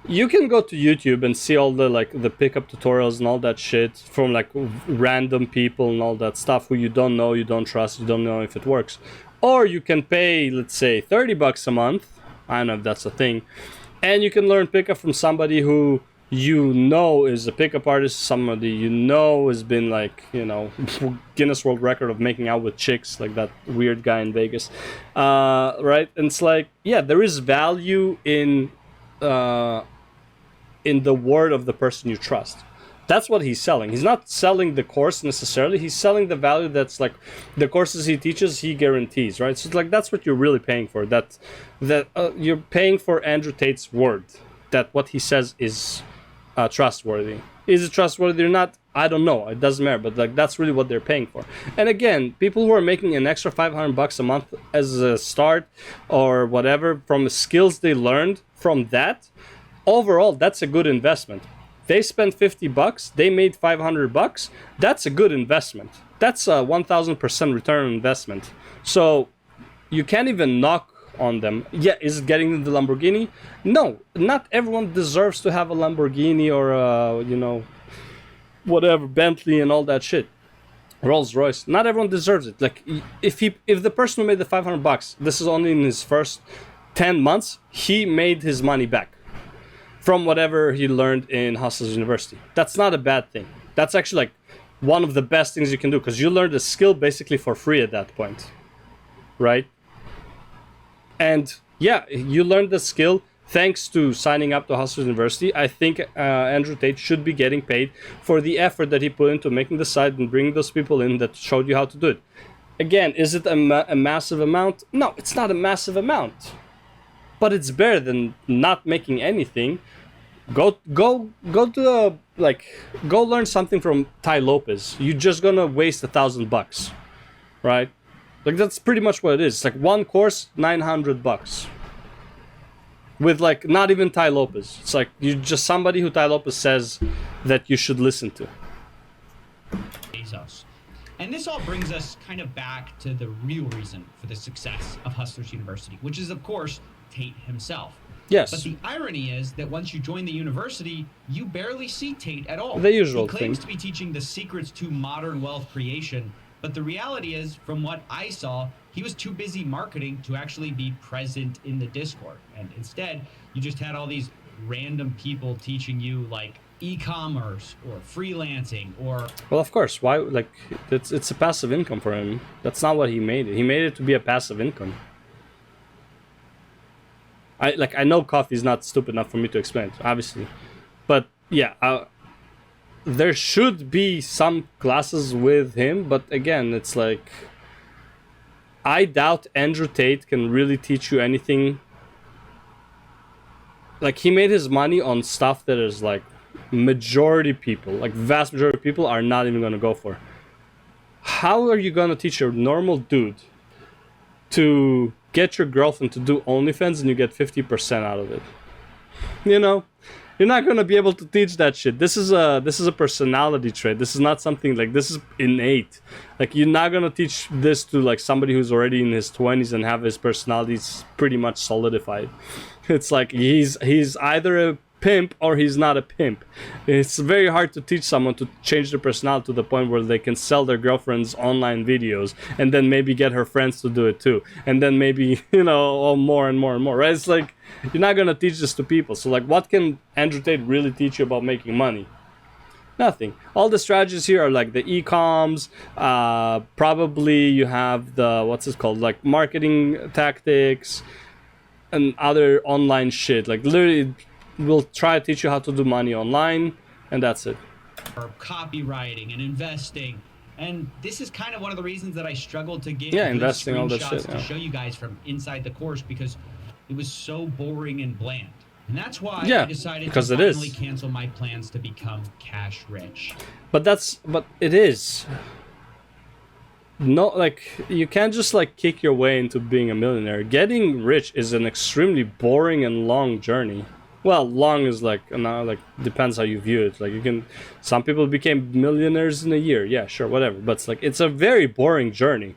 You can go to YouTube and see all the the pickup tutorials and all that shit from like random people and all that stuff who you don't know, you don't trust, you don't know if it works. Or you can pay, let's say, $30 a month. I don't know if that's a thing. And you can learn pickup from somebody who you know is a pickup artist, somebody you know has been like, you know, Guinness World Record of making out with chicks, like that weird guy in Vegas. Right? And it's like, yeah, there is value in the word of the person you trust. That's what he's selling. He's not selling the course necessarily. He's selling the value that's like the courses he teaches, he guarantees, right? So it's like that's what you're really paying for. That you're paying for Andrew Tate's word. That what he says is trustworthy. Is it trustworthy or not? I don't know. It doesn't matter. But like that's really what they're paying for. And again, people who are making an extra $500 a month as a start or whatever from the skills they learned from that, overall, that's a good investment. They spent $50, they made $500. That's a good investment. That's a 1,000% return on investment. So you can't even knock on them. Yeah, is it getting the Lamborghini? No, not everyone deserves to have a Lamborghini or a, you know, whatever, Bentley and all that shit. Rolls Royce. Not everyone deserves it. Like if the person who made the $500, this is only in his first 10 months, he made his money back from whatever he learned in Hustlers University. That's not a bad thing. That's actually like one of the best things you can do because you learned a skill basically for free at that point, right? And yeah, you learned the skill thanks to signing up to Hustlers University. I think Andrew Tate should be getting paid for the effort that he put into making the site and bringing those people in that showed you how to do it. Again, is it a massive amount? No, it's not a massive amount. But it's better than not making anything. Go to go learn something from Tai Lopez. You're just gonna waste $1,000, right? Like that's pretty much what it is. It's like one course, $900, with like not even Tai Lopez. It's like you're just somebody who Tai Lopez says that you should listen to. Bezos. And this all brings us kind of back to the real reason for the success of Hustlers University, which is of course Tate himself. Yes. But the irony is that once you join the university, you barely see Tate at all. The usual He claims thing. to be teaching the secrets to modern wealth creation, but the reality is, from what I saw, he was too busy marketing to actually be present in the Discord. And instead, you just had all these random people teaching you like e-commerce or freelancing or... Well, of course. Why? Like, it's a passive income for him. That's not what he made it. He made it to be a passive income. I know Coffee's not stupid enough for me to explain it, obviously. But, yeah, there should be some classes with him, but again, it's like... I doubt Andrew Tate can really teach you anything. Like, he made his money on stuff that is, like, majority people, like, vast majority of people are not even going to go for. How are you going to teach a normal dude to get your girlfriend to do OnlyFans and you get 50% out of it? You know? You're not going to be able to teach that shit. This is a personality trait. This is not something like, this is innate. Like, you're not going to teach this to like somebody who's already in his 20s and have his personality pretty much solidified. It's like he's either a pimp or he's not a pimp. It's very hard to teach someone to change their personality to the point where they can sell their girlfriend's online videos and then maybe get her friends to do it too. And then maybe, you know, more and more and more, right? It's like, you're not going to teach this to people. So like, what can Andrew Tate really teach you about making money? Nothing. All the strategies here are like the e-coms, probably you have the, what's it called? Like marketing tactics and other online shit. Like literally, we'll try to teach you how to do money online, and that's it. or copywriting and investing. And this is kind of one of the reasons that I struggled to get Yeah, good investing, all that screenshots shit, to yeah. show you guys from inside the course, because it was so boring and bland. And that's why Yeah, I decided because to it is. finally cancel my plans to become cash rich. But it is. No, like, you can't just like kick your way into being a millionaire. Getting rich is an extremely boring and long journey. Well, long is like, now, like, depends how you view it. Like, you can, some people became millionaires in a year. Yeah, sure, whatever. But it's like, it's a very boring journey,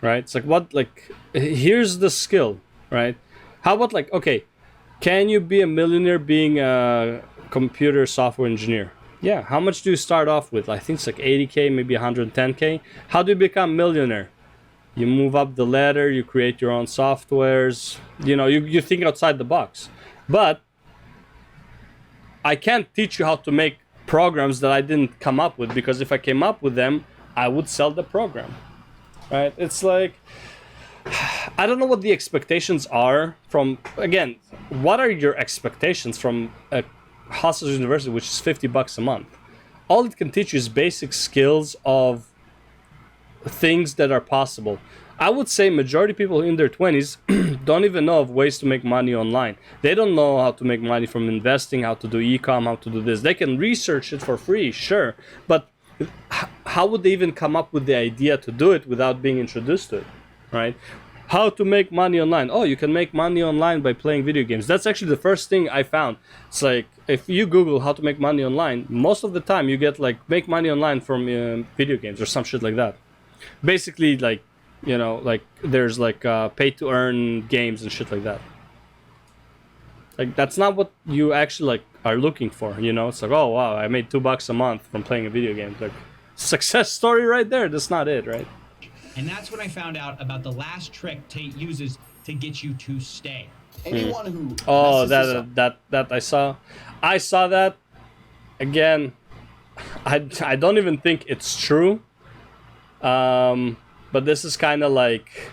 right? It's like, what, like, here's the skill, right? How about like, okay, can you be a millionaire being a computer software engineer? Yeah, how much do you start off with? I think it's like 80K, maybe 110K. How do you become millionaire? You move up the ladder, you create your own softwares, you know, you think outside the box. But I can't teach you how to make programs that I didn't come up with, because if I came up with them, I would sell the program, right? It's like, I don't know what the expectations are from, again, what are your expectations from a Hustlers University, which is $50 a month? All it can teach you is basic skills of things that are possible. I would say majority of people in their 20s don't even know of ways to make money online. They don't know how to make money from investing, how to do e-com, how to do this. They can research it for free, sure, but how would they even come up with the idea to do it without being introduced to it, right? How to make money online. Oh, you can make money online by playing video games. That's actually the first thing I found. It's like, if you Google how to make money online, most of the time you get like, make money online from video games or some shit like that. Basically, like, you know, like, there's like pay to earn games and shit like that. Like, that's not what you actually like are looking for, you know? It's like, oh wow, I made $2 a month from playing a video game. Like, success story right there. That's not it, right? And that's when I found out about the last trick Tate uses to get you to stay. Anyone who Oh, messes this up- that I saw that. Again, I don't even think it's true. But this is kind of like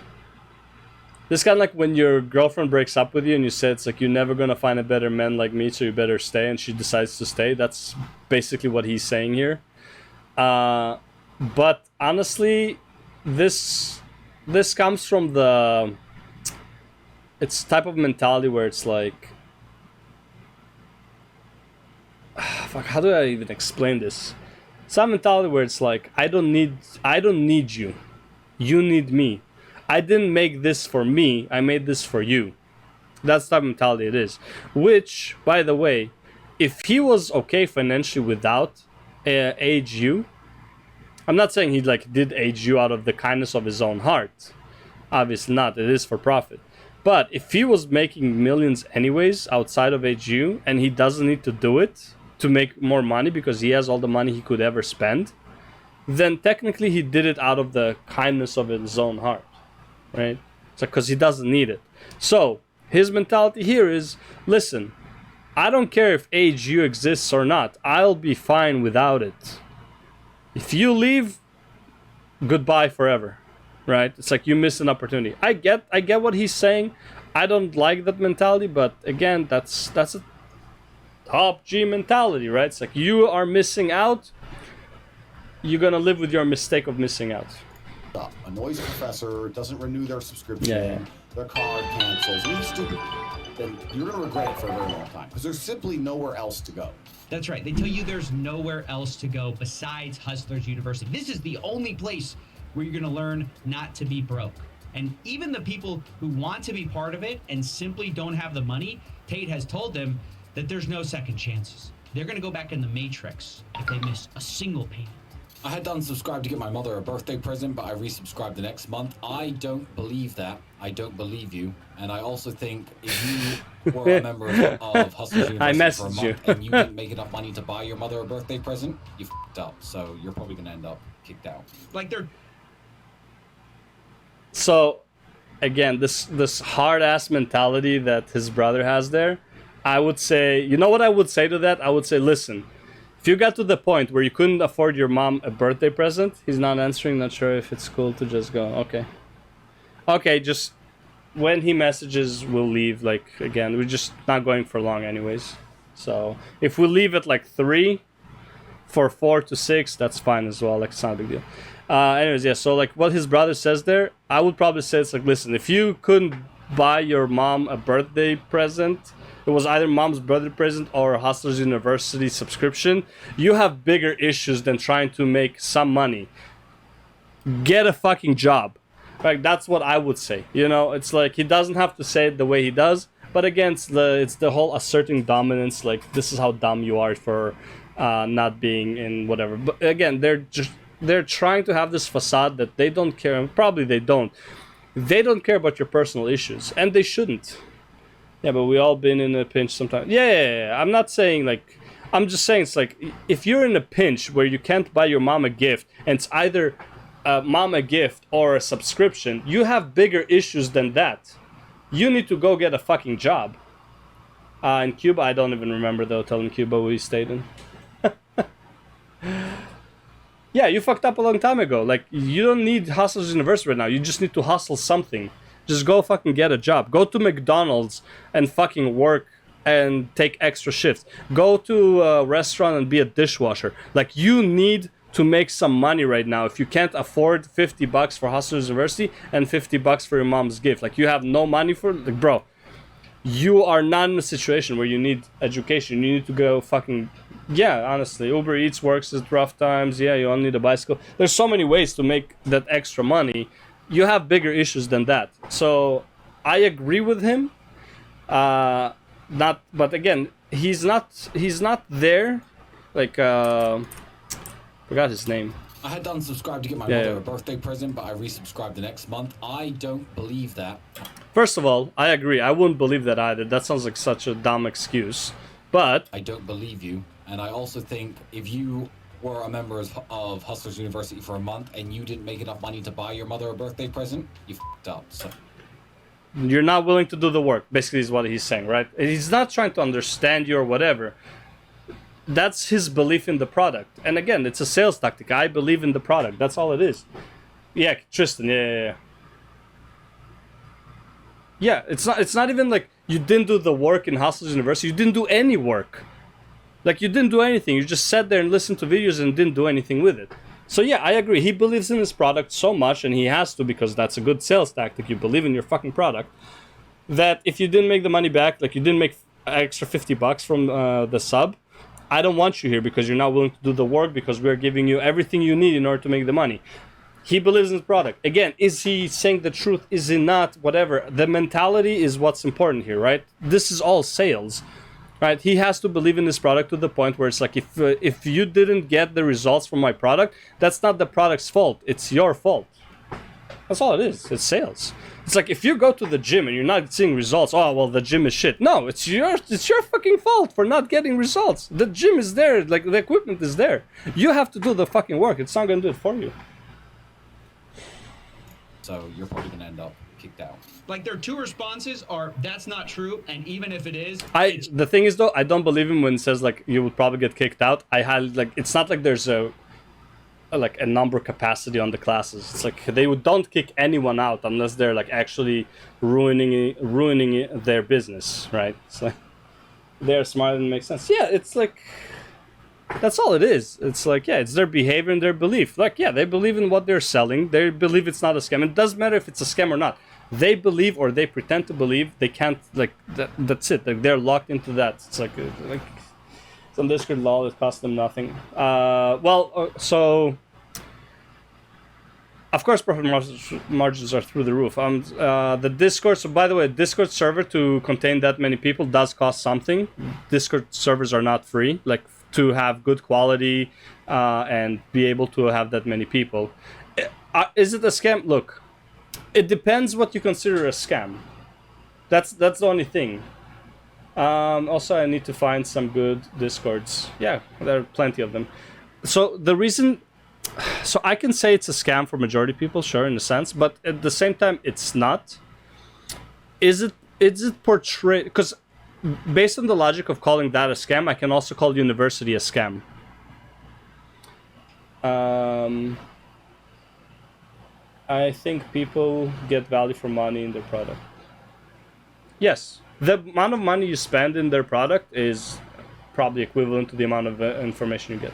when your girlfriend breaks up with you and you say it's like, you're never gonna find a better man like me, so you better stay, and she decides to stay. That's basically what he's saying here. But honestly, this comes from it's type of mentality where it's like, fuck, how do I even explain this? Some mentality where it's like, I don't need you. You need me. I didn't make this for me. I made this for you. That's the type of mentality it is. Which, by the way, if he was okay financially without age you, I'm not saying he like did age you out of the kindness of his own heart. Obviously not. It is for profit. But if he was making millions anyways outside of age you, and he doesn't need to do it to make more money because he has all the money he could ever spend, then technically he did it out of the kindness of his own heart, right? It's like, because he doesn't need it. So his mentality here is, listen, I don't care if AGU exists or not. I'll be fine without it. If you leave, goodbye forever, right? It's like you miss an opportunity. I get what he's saying. I don't like that mentality, but again, that's a top G mentality, right? It's like, you are missing out. You're gonna live with your mistake of missing out. Annoys a professor, doesn't renew their subscription, Yeah. their card cancels, and it's stupid. Then you're gonna regret it for a very long time because there's simply nowhere else to go. That's right. They tell you there's nowhere else to go besides Hustlers University. This is the only place where you're going to learn not to be broke. And even the people who want to be part of it and simply don't have the money, Tate has told them that there's no second chances. They're going to go back in the Matrix if they miss a single payment. I had done subscribe to get my mother a birthday present, but I resubscribed the next month. I don't believe that. I don't believe you. And I also think if you were a member of Hustlers University for a messaged you. month and you didn't make enough money to buy your mother a birthday present, you f***ed up. So you're probably going to end up kicked out. Like they're So, again, this hard-ass mentality that his brother has there, I would say, you know what I would say to that? I would say, listen, if you got to the point where you couldn't afford your mom a birthday present, he's not answering, not sure if it's cool to just go, okay. Okay, just when he messages, we'll leave. Like, again, we're just not going for long anyways. So, if we leave at like 3, for 4 to 6, that's fine as well. Like, it's not a big deal. Anyways, yeah. So like, what his brother says there, I would probably say it's like, listen, if you couldn't buy your mom a birthday present, it was either mom's birthday present or Hustlers University subscription, you have bigger issues than trying to make some money. Get a fucking job. Like, that's what I would say. You know, it's like, he doesn't have to say it the way he does, but again, it's the whole asserting dominance. Like, this is how dumb you are for not being in whatever. But again, they're trying to have this facade that they don't care, and probably they don't. They don't care about your personal issues, and they shouldn't. Yeah, but we all been in a pinch sometimes. Yeah. I'm not saying like, I'm just saying it's like, if you're in a pinch where you can't buy your mom a gift, and it's either a mom a gift or a subscription, you have bigger issues than that. You need to go get a fucking job. In Cuba, I don't even remember the hotel in Cuba we stayed in. Yeah, you fucked up a long time ago. Like, you don't need Hustlers University right now. You just need to hustle something. Just go fucking get a job. Go to McDonald's and fucking work and take extra shifts. Go to a restaurant and be a dishwasher. Like, you need to make some money right now. If you can't afford $50 for Hustlers University and $50 for your mom's gift, like, you have no money for it, like, bro, you are not in a situation where you need education. You need to go fucking... Yeah, honestly, Uber Eats works at rough times. Yeah, you only need a bicycle. There's so many ways to make that extra money. You have bigger issues than that. So I agree with him. But again, he's not there. Like, forgot his name. I had done subscribe to get my mother a birthday present, but I resubscribed the next month. I don't believe that. First of all, I agree. I wouldn't believe that either. That sounds like such a dumb excuse. But I don't believe you. And I also think if you were a member of Hustlers University for a month and you didn't make enough money to buy your mother a birthday present, you f***ed up. So. You're not willing to do the work, basically, is what he's saying, right? He's not trying to understand you or whatever. That's his belief in the product. And again, it's a sales tactic. I believe in the product. That's all it is. Yeah, Tristan, yeah. Yeah, it's not even like you didn't do the work in Hustlers University. You didn't do any work. Like, you didn't do anything. You just sat there and listened to videos and didn't do anything with it. So yeah, I agree. He believes in his product so much, and he has to, because that's a good sales tactic. You believe in your fucking product. That if you didn't make the money back, like you didn't make extra $50 from the sub, I don't want you here because you're not willing to do the work, because we're giving you everything you need in order to make the money. He believes in his product. Again, is he saying the truth? Is he not? Whatever. The mentality is what's important here, right? This is all sales. Right, he has to believe in this product to the point where it's like, if you didn't get the results from my product, that's not the product's fault. It's your fault. That's all it is. It's sales. It's like, if you go to the gym and you're not seeing results, oh well, the gym is shit. No, it's your fucking fault for not getting results. The gym is there, like the equipment is there. You have to do the fucking work. It's not gonna do it for you. So you're probably gonna end up kicked out. Like, their two responses are, that's not true, and even if it is... The thing is, though, I don't believe him when he says, like, you would probably get kicked out. It's not like there's a number capacity on the classes. It's like, don't kick anyone out unless they're, like, actually ruining their business, right? It's like, they're smart and it makes sense. Yeah, it's like... That's all it is. It's like, yeah, it's their behavior and their belief. Like, yeah, they believe in what they're selling. They believe it's not a scam. It doesn't matter if it's a scam or not. They believe, or they pretend to believe. They can't, like, that's it. Like, they're locked into that. It's like some Discord law that costs them nothing. So of course, profit margins are through the roof. The Discord. So by the way, Discord server to contain that many people does cost something. Discord servers are not free. Like, to have good quality and be able to have that many people. Is it a scam? Look. It depends what you consider a scam. That's the only thing. Also, I need to find some good Discords. Yeah, there are plenty of them. So I can say it's a scam for majority of people, sure, in a sense, but at the same time, it's not. Is it portrayed? Because based on the logic of calling that a scam, I can also call university a scam. I think people get value for money in their product. Yes, the amount of money you spend in their product is probably equivalent to the amount of information you get.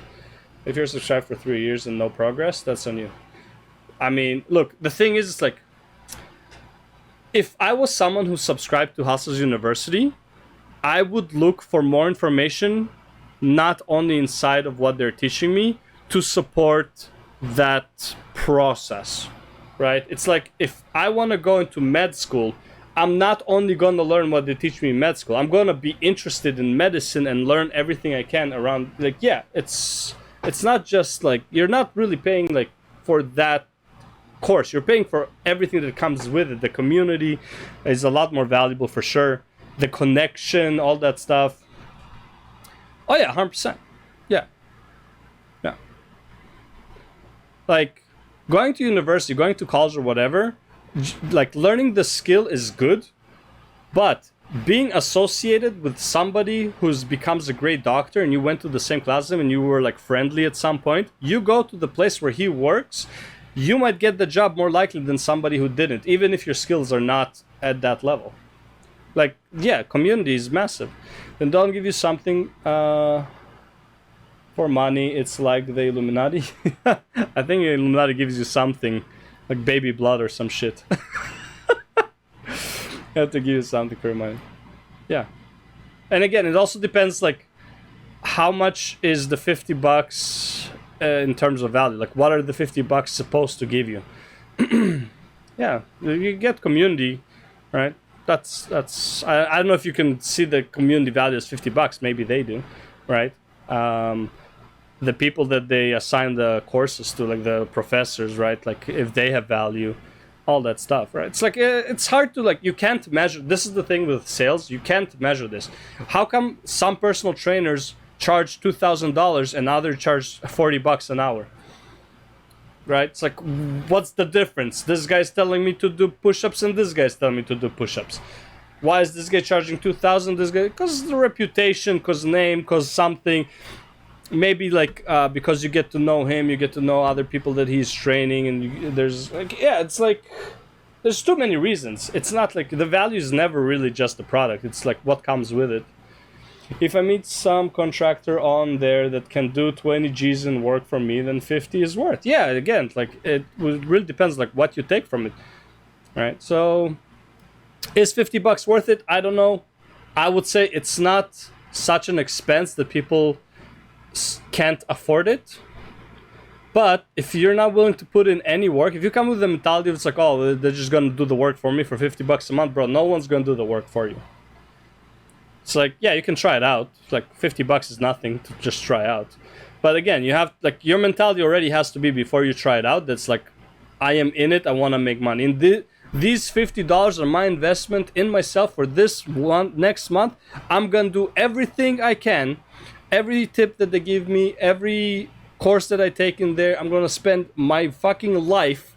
If you're subscribed for 3 years and no progress, that's on you. I mean, look, the thing is, it's like, if I was someone who subscribed to Hustle's University, I would look for more information, not only inside of what they're teaching me, to support that process, right? It's like, if I want to go into med school, I'm not only going to learn what they teach me in med school, I'm going to be interested in medicine and learn everything I can around, like, yeah, it's not just like, you're not really paying like for that course, you're paying for everything that comes with it. The community is a lot more valuable for sure. The connection, all that stuff. Oh yeah, 100%. Yeah. Yeah. Like, going to university, going to college or whatever, like, learning the skill is good, but being associated with somebody who's becomes a great doctor and you went to the same class as him and you were like friendly at some point, you go to the place where he works, you might get the job more likely than somebody who didn't, even if your skills are not at that level. Like, yeah, community is massive. Then don't give you something for money. It's like the Illuminati. I think the Illuminati gives you something like baby blood or some shit. You have to give you something for your money. Yeah. And again, it also depends, like, how much is the $50 in terms of value? Like, what are the $50 supposed to give you? Yeah, you get community, right? That's I don't know if you can see the community value as $50. Maybe they do, right? The people that they assign the courses to, like the professors, right? Like, if they have value, all that stuff, right? It's like, it's hard to, like, you can't measure. This is the thing with sales, you can't measure this. How come some personal trainers charge $2,000 and others charge $40 an hour? Right? It's like, what's the difference? This guy's telling me to do push-ups and this guy's telling me to do push-ups. Why is this guy charging 2,000? This guy, because the reputation, because name, because something. Maybe like because you get to know him, you get to know other people that he's training, and there's like, yeah, it's like, there's too many reasons. It's not like, the value is never really just the product. It's like what comes with it. If I meet some contractor on there that can do 20 G's and work for me, then 50 is worth. Yeah, again, like, it really depends like what you take from it, right? So is $50 worth it? I don't know. I would say it's not such an expense that people can't afford it. But if you're not willing to put in any work, if you come with the mentality of it's like, oh, they're just gonna do the work for me for $50 a month, bro, no one's gonna do the work for you. It's like, yeah, you can try it out. Like, $50 is nothing to just try out. But again, you have, like, your mentality already has to be, before you try it out, that's like, I am in it, I want to make money. And these $50 are my investment in myself for this next month. I'm gonna do everything I can. Every tip that they give me, every course that I take in there, I'm gonna spend my fucking life,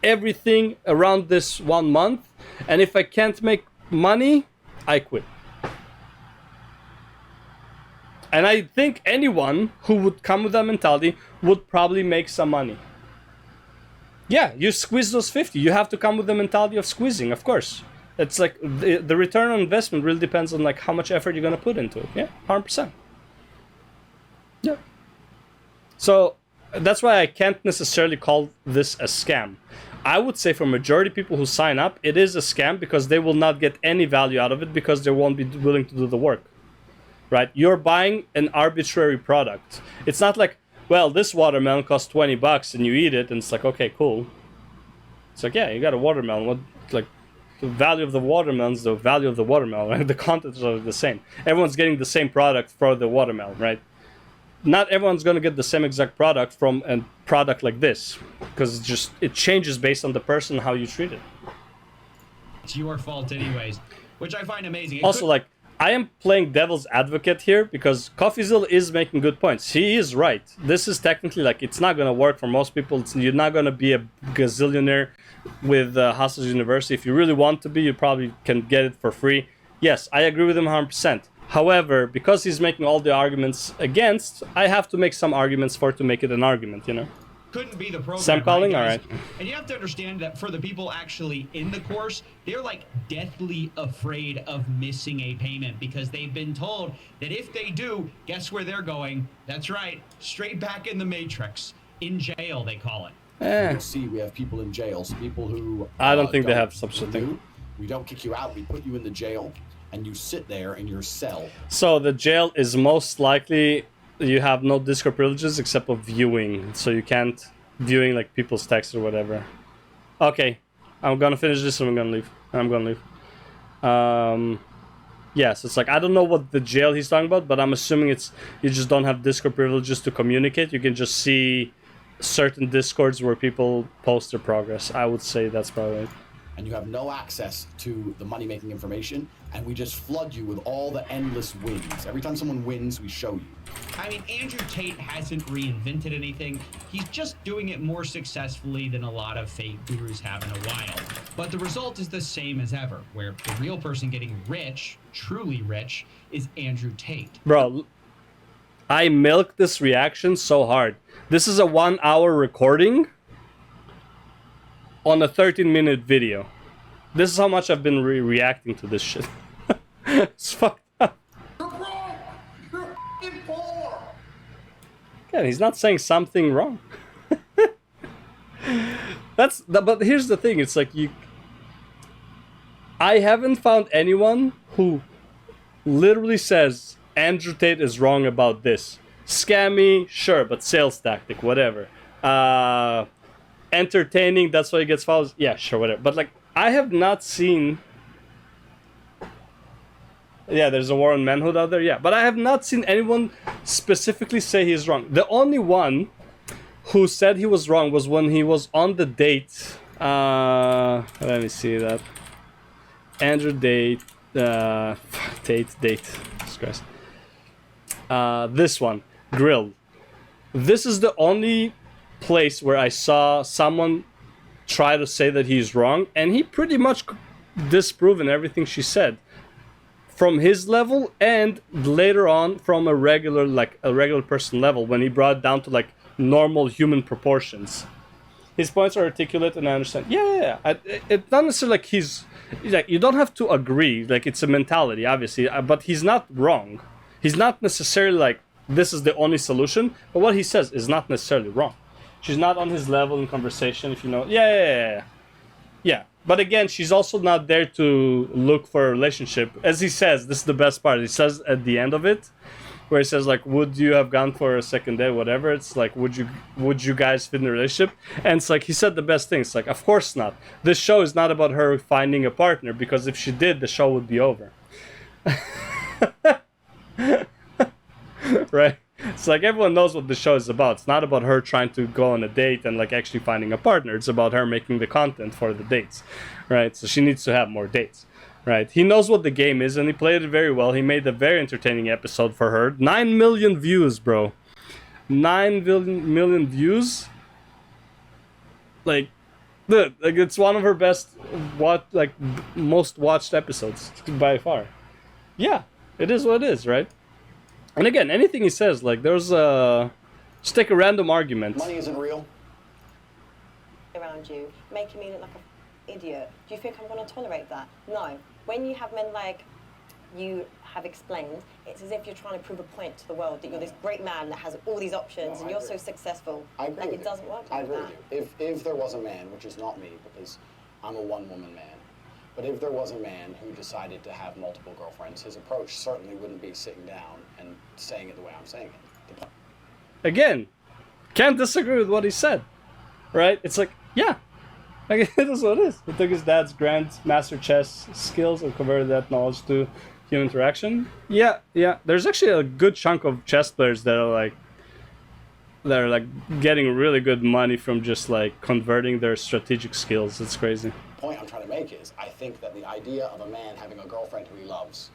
everything around this 1 month. And if I can't make money, I quit. And I think anyone who would come with that mentality would probably make some money. Yeah, you squeeze those 50. You have to come with the mentality of squeezing, of course. It's like, the return on investment really depends on like how much effort you're gonna put into it. Yeah, 100%. Yeah. So that's why I can't necessarily call this a scam. I would say for majority of people who sign up, it is a scam because they will not get any value out of it because they won't be willing to do the work. Right? You're buying an arbitrary product. It's not like, well, this watermelon costs $20 and you eat it and it's like, okay, cool. It's like, yeah, you got a watermelon. What, like, the value of the watermelon is the value of the watermelon, right? The contents are the same. Everyone's getting the same product for the watermelon, right? Not everyone's going to get the same exact product from a product like this, because it changes based on the person, how you treat it. It's your fault anyways, which I find amazing. Also, like, I am playing devil's advocate here because Coffeezilla is making good points. He is right. This is technically, like, it's not going to work for most people. You're not going to be a gazillionaire with Hustle's University. If you really want to be, you probably can get it for free. Yes, I agree with him 100%. However, because he's making all the arguments against, I have to make some arguments for to make it an argument, you know? couldn't be the program. Sam calling? Right, All guys? right. And you have to understand that for the people actually in the course, they're like deathly afraid of missing a payment because they've been told that if they do, guess where they're going? That's right, straight back in the Matrix. In jail, they call it. You see, we have people in jails, people who... I don't think they have such a thing. We don't kick you out, we put you in the jail, and you sit there in your cell. So the jail is most likely you have no Discord privileges except for viewing, so you can't viewing like people's texts or whatever. Okay, I'm gonna finish this and I'm gonna leave. Yes, it's like I don't know what the jail he's talking about, but I'm assuming it's you just don't have Discord privileges to communicate. You can just see certain Discords where people post their progress. I would say that's probably right. And you have no access to the money-making information, and we just flood you with all the endless wins. Every time someone wins, we show you. I mean, Andrew Tate hasn't reinvented anything. He's just doing it more successfully than a lot of fake gurus have in a while. But the result is the same as ever, where the real person getting rich, truly rich, is Andrew Tate. Bro, I milked this reaction so hard. This is a 1 hour recording on a 13-minute video. This is how much I've been reacting to this shit. It's fucked up. You're wrong. You're f***ing poor. Yeah, he's not saying something wrong. But here's the thing, it's like I haven't found anyone who literally says Andrew Tate is wrong about this. Scammy, sure, but sales tactic, whatever. Entertaining, that's why he gets followers. Yeah, sure, whatever. But like, I have not seen. Yeah, there's a war on manhood out there. Yeah, but I have not seen anyone specifically say he's wrong. The only one who said he was wrong was when he was on the date. Let me see that. Andrew Tate. Tate. Jesus Christ. This one, Grill. This is the only place where I saw someone try to say that he's wrong, and he pretty much disproven everything she said from his level, and later on from a regular person level when he brought it down to like normal human proportions. His points are articulate, and I understand. Yeah. It's not necessarily like he's like, you don't have to agree. Like, it's a mentality, obviously, but he's not wrong. He's not necessarily like this is the only solution, but what he says is not necessarily wrong. She's not on his level in conversation, if you know. Yeah. But again, she's also not there to look for a relationship. As he says, this is the best part. He says at the end of it, where he says like, "Would you have gone for a second date, whatever?" It's like, "Would you guys fit in a relationship?" And it's like he said the best thing. It's like, of course not. This show is not about her finding a partner, because if she did, the show would be over. Right? It's like everyone knows what the show is about. It's not about her trying to go on a date and like actually finding a partner. It's about her making the content for the dates, right? So she needs to have more dates, right? He knows what the game is, and he played it very well. He made a very entertaining episode for her. 9 million views, bro. 9 million views. Like, it's one of her best, most watched episodes by far. Yeah, it is what it is, right? And again, anything he says, like, there's just take a random argument. Money isn't real. Around you, making me look like an idiot. Do you think I'm going to tolerate that? No. When you have men like you have explained, it's as if you're trying to prove a point to the world that you're this great man that has all these options and you're so successful. I agree like with it doesn't work I like agree that. with you. If there was a man, which is not me, because I'm a one-woman man, but if there was a man who decided to have multiple girlfriends, his approach certainly wouldn't be sitting down and saying it the way I'm saying it. Again, can't disagree with what he said, right? It's like, yeah, like, it is what it is. He took his dad's grandmaster chess skills and converted that knowledge to human interaction. Yeah. There's actually a good chunk of chess players that are getting really good money from just like converting their strategic skills. It's crazy. The point I'm trying to make is, I think that the idea of a man having a girlfriend who he loves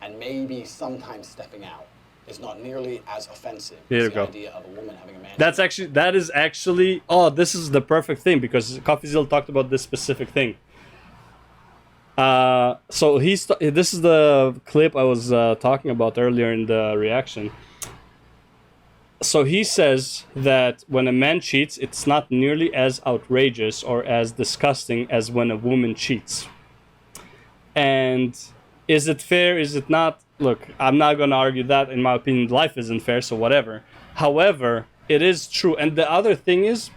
and maybe sometimes stepping out is not nearly as offensive Here as you the go. idea of a woman having a man. That is actually this is the perfect thing, because Coffeezilla talked about this specific thing. So this is the clip I was talking about earlier in the reaction. So he says that when a man cheats, it's not nearly as outrageous or as disgusting as when a woman cheats. And is it fair? Is it not? Look, I'm not going to argue that. In my opinion, life isn't fair, so whatever. However, it is true. And the other thing is,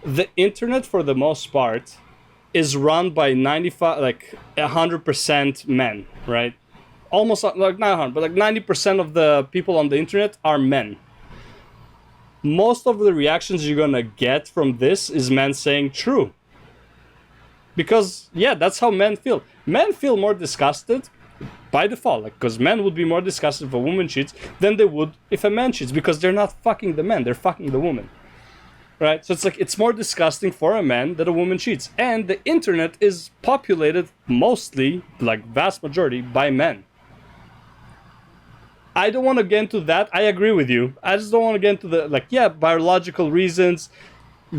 the internet, for the most part, is run by 100% men, right? Almost like not 100, but like 90% of the people on the internet are men. Most of the reactions you're gonna get from this is men saying true. Because, yeah, that's how men feel. Men feel more disgusted by default, like, because men would be more disgusted if a woman cheats than they would if a man cheats, because they're not fucking the man, they're fucking the woman. Right? So it's like, it's more disgusting for a man that a woman cheats. And the internet is populated mostly, like vast majority, by men. I don't want to get into that. I agree with you. I just don't want to get into the, like, yeah, biological reasons.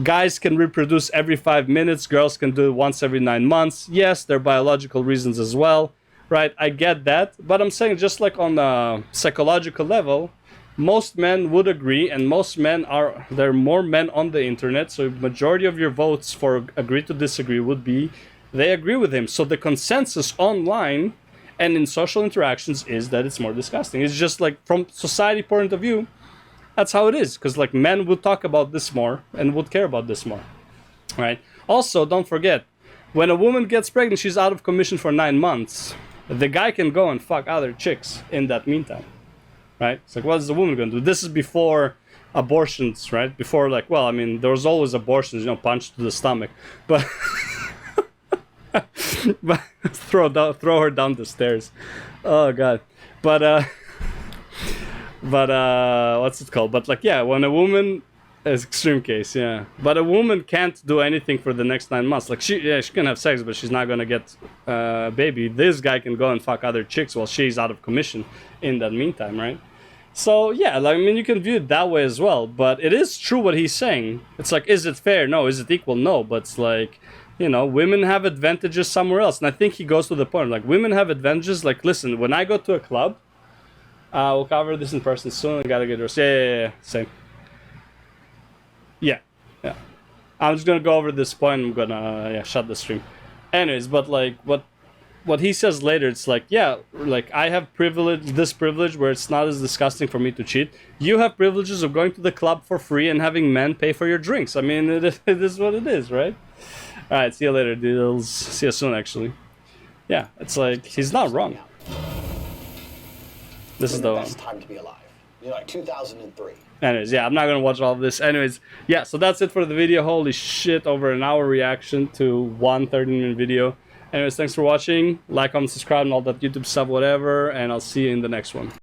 Guys can reproduce every 5 minutes. Girls can do it once every 9 months. Yes, there are biological reasons as well. Right? I get that. But I'm saying, just like on a psychological level, most men would agree, and most men are, there are more men on the internet, so majority of your votes for agree to disagree would be they agree with him. So the consensus online and in social interactions is that it's more disgusting. It's just like, from society point of view, that's how it is, because like men would talk about this more and would care about this more, right? Also, don't forget, when a woman gets pregnant, she's out of commission for 9 months. The guy can go and fuck other chicks in that meantime. Right? It's like, what is the woman going to do? This is before abortions, right? Before, like, well, I mean, there was always abortions, punch to the stomach. But, but throw her down the stairs. Oh, God. But what's it called? But, like, yeah, when a woman, is extreme case, yeah. But a woman can't do anything for the next 9 months. Like, she can have sex, but she's not going to get a baby. This guy can go and fuck other chicks while she's out of commission in that meantime, right? So, yeah, like, I mean, you can view it that way as well, but it is true what he's saying. It's like, is it fair? No. Is it equal? No. But it's like, women have advantages somewhere else. And I think he goes to the point, like, women have advantages. Like, listen, when I go to a club, we'll cover this in person soon. I gotta get yours. Yeah, same. Yeah. I'm just gonna go over this point. I'm gonna, shut the stream. Anyways, but, like, what he says later, it's like, yeah, like, I have this privilege where it's not as disgusting for me to cheat. You have privileges of going to the club for free and having men pay for your drinks. I mean, it is what it is, right? All right, see you later, deals. See you soon, actually. Yeah, it's like, he's not wrong. This is the best time to be alive. Like 2003. Anyways, yeah, I'm not gonna watch all of this. Anyways, yeah, so that's it for the video. Holy shit, over an hour reaction to one 30-minute video. Anyways, thanks for watching. Like, comment, subscribe, and all that YouTube stuff, whatever. And I'll see you in the next one.